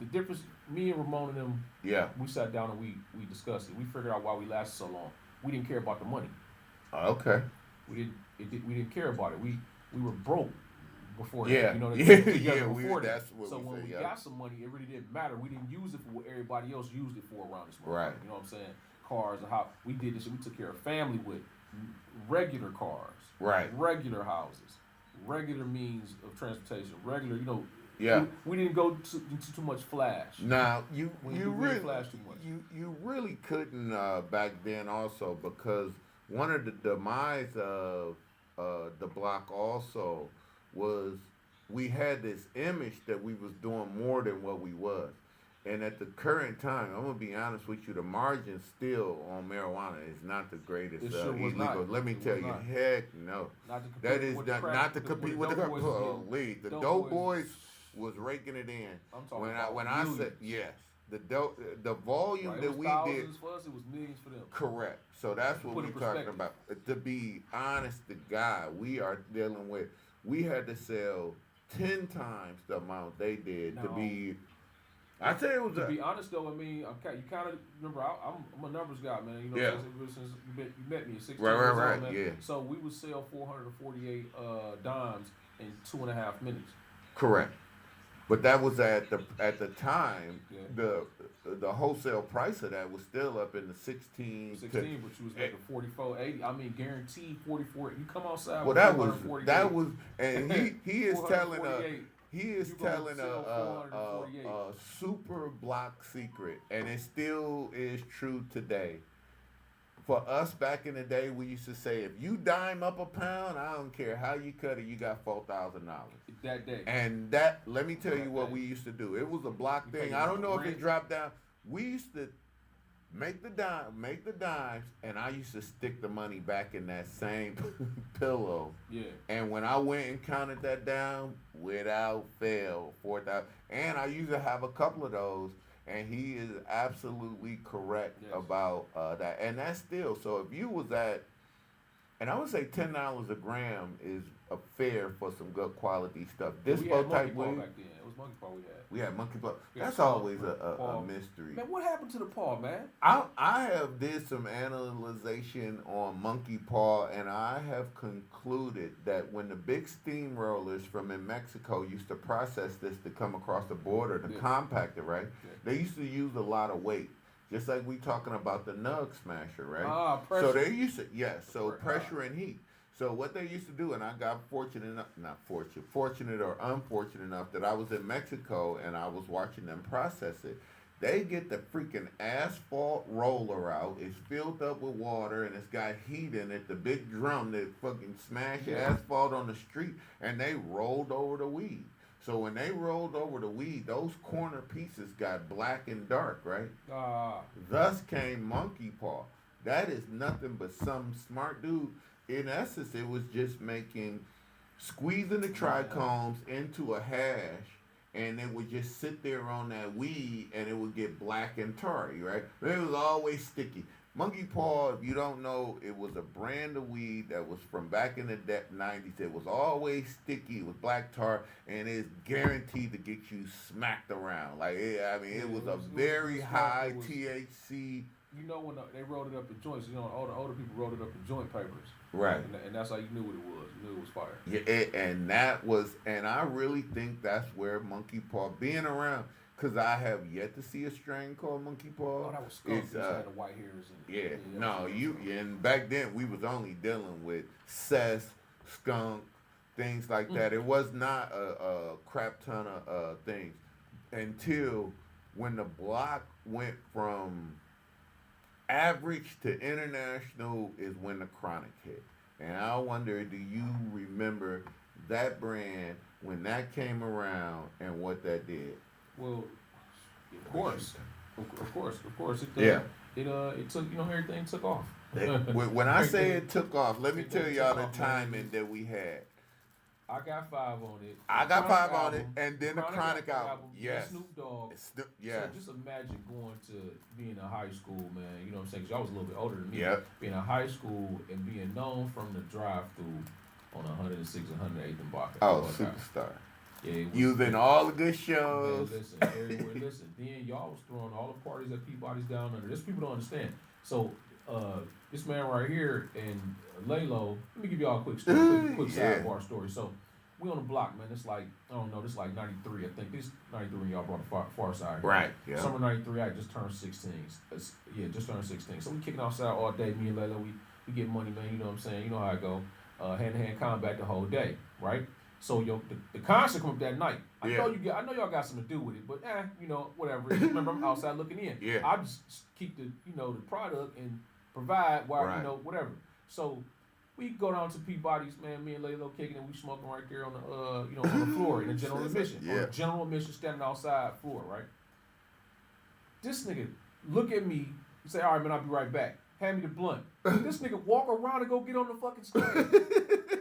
The difference. Me and Ramon and them. Yeah. We sat down and we discussed it. We figured out why we lasted so long. We didn't care about the money. Okay. We didn't care about it. We were broke before Yeah. that. You know, Yeah, together yeah, before that. that's what So we when said, we yeah. got some money, it really didn't matter. We didn't use it for what everybody else used it for around this motherfucker. Right. You know what I'm saying? Cars and how we did this shit. We took care of family with regular cars. Right. Regular houses. Regular means of transportation. Regular, Yeah. We didn't go into too much flash. Now you We really flash too much. you really couldn't back then also, because one of the demise of the block also was we had this image that we was doing more than what we was. And at the current time, I'm gonna be honest with you, the margin still on marijuana is not the greatest It sure was illegal. not. Let me It tell was you, not. heck no. Not to compete That is with the crack- not to compete with the dope boys was getting. police. The Dope dope boys- boys was raking it in. I'm talking When about I said millions. yes, the volume Right, it that was we thousands did. for us, it was millions for them. Correct. So that's what Put we're in talking perspective. about. To be honest to God, we are dealing with. We had to sell 10 times the amount they did to No. be. I tell you, it was To a, be honest though, I mean, okay, you kind of remember I'm a numbers guy, man. You know, Yeah. since you met me at 16 Right, years right, old, man. yeah. So we would sell 448 dimes in 2.5 minutes. correct. But that was at the time. Yeah. The wholesale price of that was still up in the 16. 16, but you was making 44, 80. I mean, guaranteed 44. You come outside. Well, with that was 448. and he is telling a 448. he is You gonna telling sell a 448. super block secret, and it still is true today. For us back in the day, we used to say, if you dime up a pound, I don't care how you cut it, you got $4,000. That day. And that, let me tell you That what day. we used to do. It was a block You thing. pay I don't know if it rent. dropped down. We used to make the dimes, and I used to stick the money back in that same pillow. Yeah. And when I went and counted that down, without fail, 4,000. And I used to have a couple of those. And he is absolutely correct Yes. about that. And that's still, so if you was at, and I would say $10 a gram is a fair for some good quality stuff. This we had type monkey paw weed, back then. It was monkey paw we had. we had monkey paw. Yeah, That's paw, always a paw. mystery. Man, what happened to the paw, man? I have did some analyzation on monkey paw, and I have concluded that when the big steamrollers from in Mexico used to process this to come across the border to Yeah. compact it, right? Yeah. They used to use a lot of weight, just like we talking about the nug smasher, right? Ah, pressure. So they used to, yes, so Pre- pressure and heat. So what they used to do, and I got fortunate or unfortunate enough that I was in Mexico and I was watching them process it. They get the freaking asphalt roller out. It's filled up with water and it's got heat in it. The big drum that fucking smash Yeah. asphalt on the street, and they rolled over the weed. So when they rolled over the weed, those corner pieces got black and dark, right? Ah, Thus came monkey paw. That is nothing but some smart dude. In essence, it was just squeezing the trichomes into a hash, and it would just sit there on that weed, and it would get black and tarry, right? But it was always sticky. Monkey paw, if you don't know, it was a brand of weed that was from back in the 90s. It was always sticky. It was black tar, and it's guaranteed to get you smacked around. It was a very high THC. You know when they rolled it up in joints, all the older people rolled it up in joint papers. Right. And that's how you knew what it was. You knew it was fire. Yeah, and I really think that's where monkey paw being around, because I have yet to see a strain called monkey paw. Oh, that was skunk. It had the white hairs in it. And back then we was only dealing with cess, skunk, things like that. It was not a crap ton of things until when the block went from average to international is when the chronic hit. And I wonder, do you remember that brand when that came around and what that did? Well, of course. It took, everything took off. When I say it took off, let me tell y'all the timing that we had. I got 5 on it. I got 5 on it, and then the Chronic album. Yes. Snoop Dogg. Yeah. So just imagine going to being in high school, man. You know what I'm saying? Because y'all was a little bit older than me. Yep. Being in high school and being known from the drive-through on 106 and 108th and Baca. Oh, superstar. Yeah, using all the good shows. Man, listen, everywhere. Listen, then y'all was throwing all the parties at Peabody's down under. This people don't understand. So, this man right here in Lalo, let me give y'all a quick story, quick sidebar story. So, we on the block, man. It's like, I don't know, this is like 93. I think this 93 when y'all brought the far side. Right, yeah. Summer 93, I just turned 16. Just turned 16. So, we kicking outside all day. Me and Lalo, we get money, man. You know what I'm saying? You know how I go. Hand-to-hand combat the whole day, right? So the concert come up that night. I know y'all got something to do with it, but whatever. Remember, I'm outside looking in. Yeah. I just keep the the product and provide while whatever. So we go down to Peabody's, man. Me and Lalo kicking, and we smoking right there on the on the floor in the general admission. Yeah. On the general admission, standing outside floor, right? This nigga look at me. He say, "All right, man, I'll be right back." Hand me the blunt. This nigga walk around and go get on the fucking stage.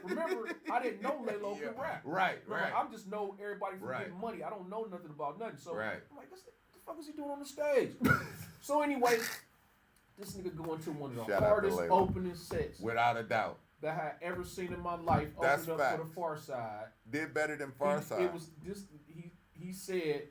Remember, I didn't know Lalo could rap. Right. I just know everybody from getting money. I don't know nothing about nothing. So I'm like, what the fuck is he doing on the stage? So anyway, this nigga going to one of the hardest opening sets. Without a doubt. That I had ever seen in my life. That's opened up for the Far Side. Did better than Far Side. It was this. He said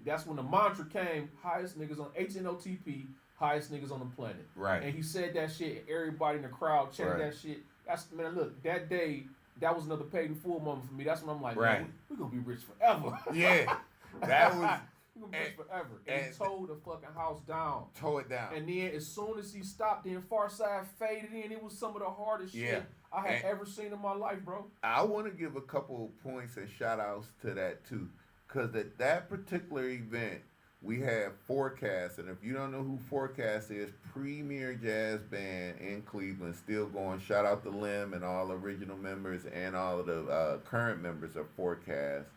that's when the mantra came. Highest niggas on HNOTP. Highest niggas on the planet. Right. And he said that shit, and everybody in the crowd chanted that shit. Look, that day, that was another paid in full moment for me. That's when I'm like, man, we're going to be rich forever. Yeah. That was... We're going to be rich forever. And he towed the fucking house down. Tow it down. And then as soon as he stopped, then Far Side faded in. It was some of the hardest shit I had ever seen in my life, bro. I want to give a couple points and shout outs to that, too. Because at that particular event, we had Forecast, and if you don't know who Forecast is, premier jazz band in Cleveland, still going. Shout out to Lim and all original members and all of the current members of Forecast.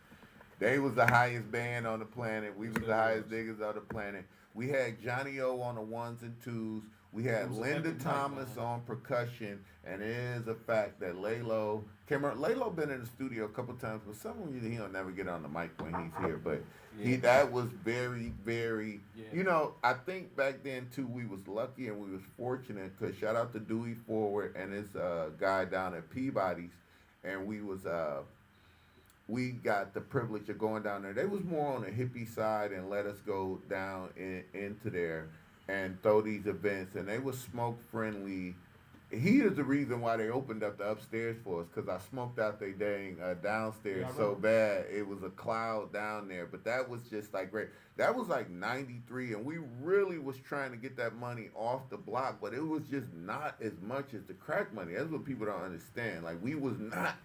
They was the highest band on the planet. We was the highest niggas on the planet. We had Johnny O on the ones and twos. We had Linda Thomas on percussion, and it is a fact that Lalo came around. Lalo been in the studio a couple times, but some reason he don't never get on the mic when he's here. But that was very, very. I think back then too we was lucky and we was fortunate because shout out to Dewey Forward and his guy down at Peabody's, and we got the privilege of going down there. They was more on the hippie side and let us go down into there and throw these events, and they was smoke friendly. He is the reason why they opened up the upstairs for us, because I smoked out their dang downstairs so bad. It was a cloud down there, but that was just like great. That was like 93, and we really was trying to get that money off the block, but it was just not as much as the crack money. That's what people don't understand. Like, we was not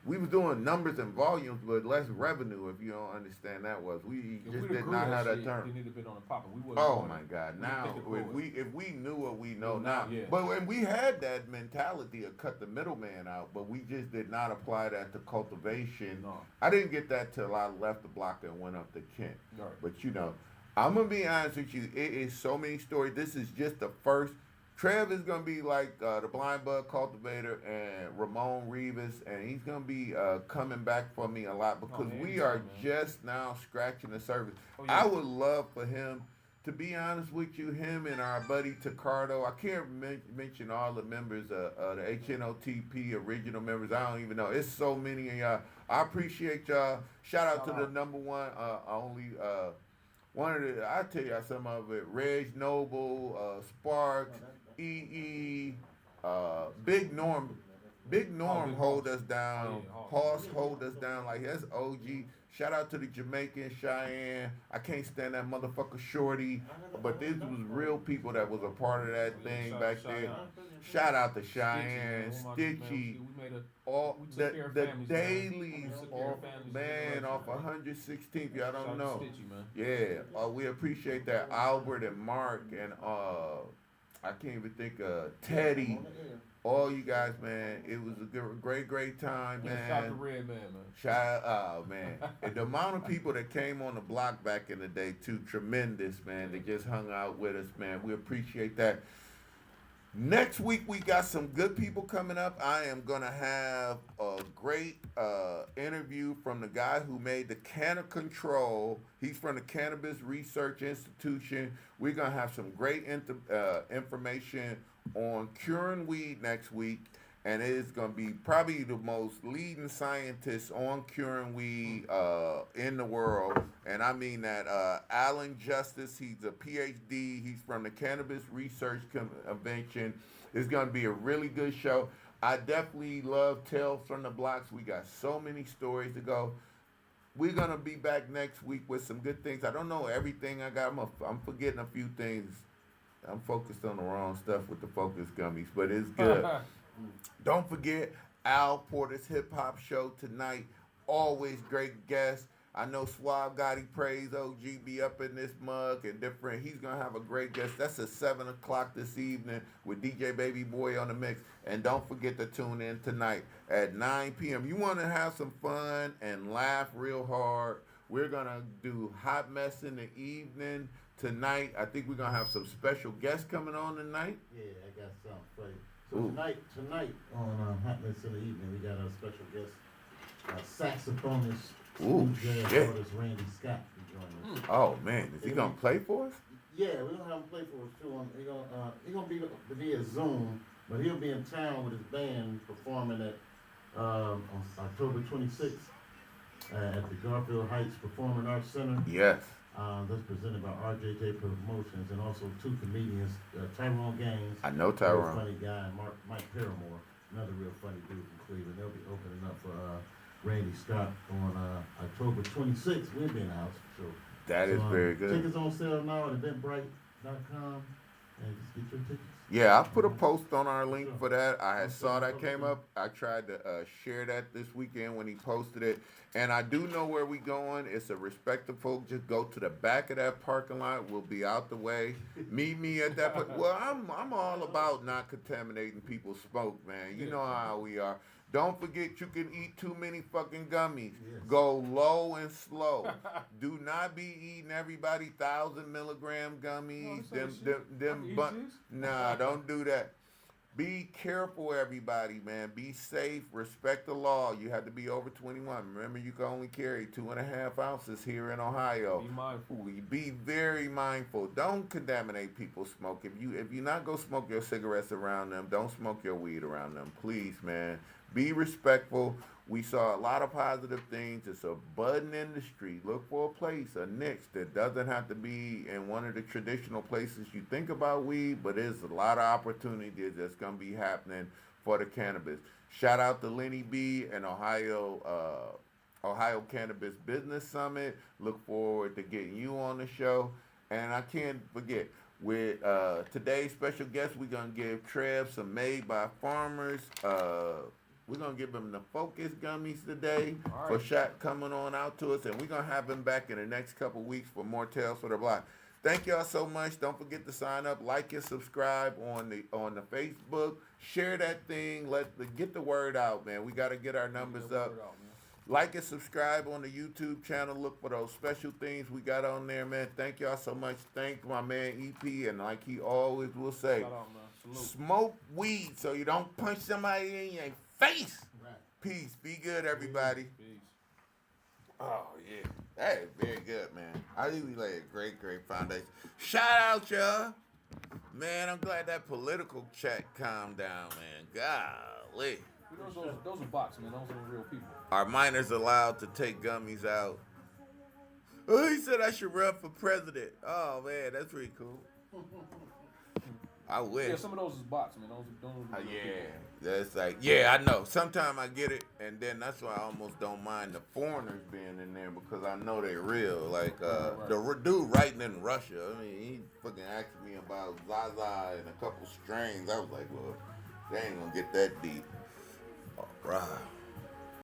we was doing numbers and volumes, but less revenue. If you don't understand that was, we If just we'd did not have that shit, term. then it'd have been on the popping. We wouldn't. Oh doing my it. God! We didn't Now, think it forward. if we knew what we know Well, now, yeah. but when we had that mentality of cut the middleman out, but we just did not apply that to cultivation. No. I didn't get that till I left the block and went up to Kent. Right. But you know, I'm gonna be honest with you. It is so many stories. This is just the first. Trev is gonna be like the blind bud cultivator and Ramon Rivas, and he's gonna be coming back for me a lot because we anytime, are man. just now scratching the surface. Oh, yeah. I would love for him, to be honest with you, him and our buddy Tacardo. I can't mention all the members of the HNOTP original members. I don't even know. It's so many of y'all. I appreciate y'all. Shout out to the number one, only. One of the, I tell y'all some of it. Reg Noble, Sparks, EE, Big Norm. Big Norm Big hold Hoss. us down. Oh, yeah, Hoss hold us down like that's OG. Shout out to the Jamaican Cheyenne. I can't stand that motherfucker Shorty. But this was real people that was a part of that thing Shout back out there. Cheyenne. Shout out to Stitchy, Cheyenne, man. Oh, my Stitchy. goodness, man. We made a. All We took the care of the families, man. dailies We took care of off, families, man, man. off 116th. Y'all Shout don't out know. to Stitchy, man. Yeah, we appreciate that. Albert and Mark and I can't even think of Teddy. All you guys, man. It was a great time, Yeah, man. shout out to Red Man, man. Oh man, and the amount of people that came on the block back in the day too, tremendous, man. They just hung out with us, man. We appreciate that. Next week we got some good people coming up. I am gonna have a great interview from the guy who made the Canna Control. He's from the Cannabis Research Institution. We're gonna have some great information on curing weed next week, and it is gonna be probably the most leading scientist on curing weed in the world. And I mean that Alan Justice. He's a PhD. He's from the Cannabis Research Convention. It's gonna be a really good show. I definitely love Tales from the Blocks. We got so many stories to go. We're gonna be back next week with some good things. I don't know everything I got. I'm forgetting a few things. I'm focused on the wrong stuff with the focus gummies, but it's good. Don't forget Al Porter's Hip Hop Show tonight. Always great guest. I know Suave Gotti Praise OG be up in this mug and different. He's gonna have a great guest. That's at 7 o'clock this evening with DJ Baby Boy on the mix. And don't forget to tune in tonight at 9 p.m. You want to have some fun and laugh real hard. We're gonna do Hot Mess in the evening tonight. I think we're gonna have some special guests coming on tonight. Yeah, I got something for you. So Ooh. tonight on Hot Mess in the Evening, we got our special guest, saxophonist, Ooh, jazz shit. artist Randy Scott to join us. Oh man, is he gonna play for us? Yeah, we're gonna have him play for us too. He gonna be via Zoom, but he'll be in town with his band performing at on October 26th at the Garfield Heights Performing Arts Center. Yes. That's presented by RJJ Promotions and also two comedians, Tyrone Gaines. I know Real Tyrone. funny guy, and Mike Paramore, another real funny dude from Cleveland. They'll be opening up for Randy Scott on October 26th. We'll be in the house for sure. That is very good. Tickets on sale now at eventbrite.com and just get your tickets. Yeah, I put a post on our link for that. I saw that came up. I tried to share that this weekend when he posted it. And I do know where we going. It's a respectful. Just go to the back of that parking lot. We'll be out the way. Meet me at that. Well, I'm all about not contaminating people's smoke, man. You know how we are. Don't forget you can eat too many fucking gummies. Yes. Go low and slow. Do not be eating everybody 1,000 milligram gummies. Nah, don't do that. Be careful, everybody, man. Be safe. Respect the law. You have to be over 21. Remember, you can only carry 2.5 ounces here in Ohio. Be mindful. Be very mindful. Don't contaminate people's smoke. If you're not gonna smoke your cigarettes around them, don't smoke your weed around them. Please, man. Be respectful. We saw a lot of positive things. It's a budding industry. Look for a place, a niche that doesn't have to be in one of the traditional places you think about weed, but there's a lot of opportunities that's going to be happening for the cannabis. Shout out to Lenny B and Ohio Cannabis Business Summit. Look forward to getting you on the show. And I can't forget, with today's special guest, we're going to give Trev some Made by Farmers We're gonna give him the Focus gummies today All for right. Shaq coming on out to us, and we're gonna have him back in the next couple weeks for more Tales for the Block. Thank y'all so much. Don't forget to sign up, like and subscribe on the Facebook. Share that thing. Get the word out, man. We gotta get our numbers Get the up. word out, man. Like and subscribe on the YouTube channel. Look for those special things we got on there, man. Thank y'all so much. Thank my man EP, and like he always will say, Shout out, man. Salute. smoke weed so you don't punch somebody in your face. Right. Peace. Be good, everybody. Peace. Oh yeah, that is very good, man. I think we laid a great foundation. Shout out, y'all. Man, I'm glad that political check calmed down, man. Golly. Those are bots, man. Those are real people. Are minors allowed to take gummies out? Oh, he said I should run for president. Oh man, that's pretty cool. I wish. Yeah, some of those is bots, man. Those are real Yeah, people. that's like, yeah, I know. Sometimes I get it, and then that's why I almost don't mind the foreigners being in there because I know they're real. Like Right. the dude writing in Russia, I mean, he fucking asked me about Zaza and a couple strains. I was like, well, they ain't gonna get that deep. All right.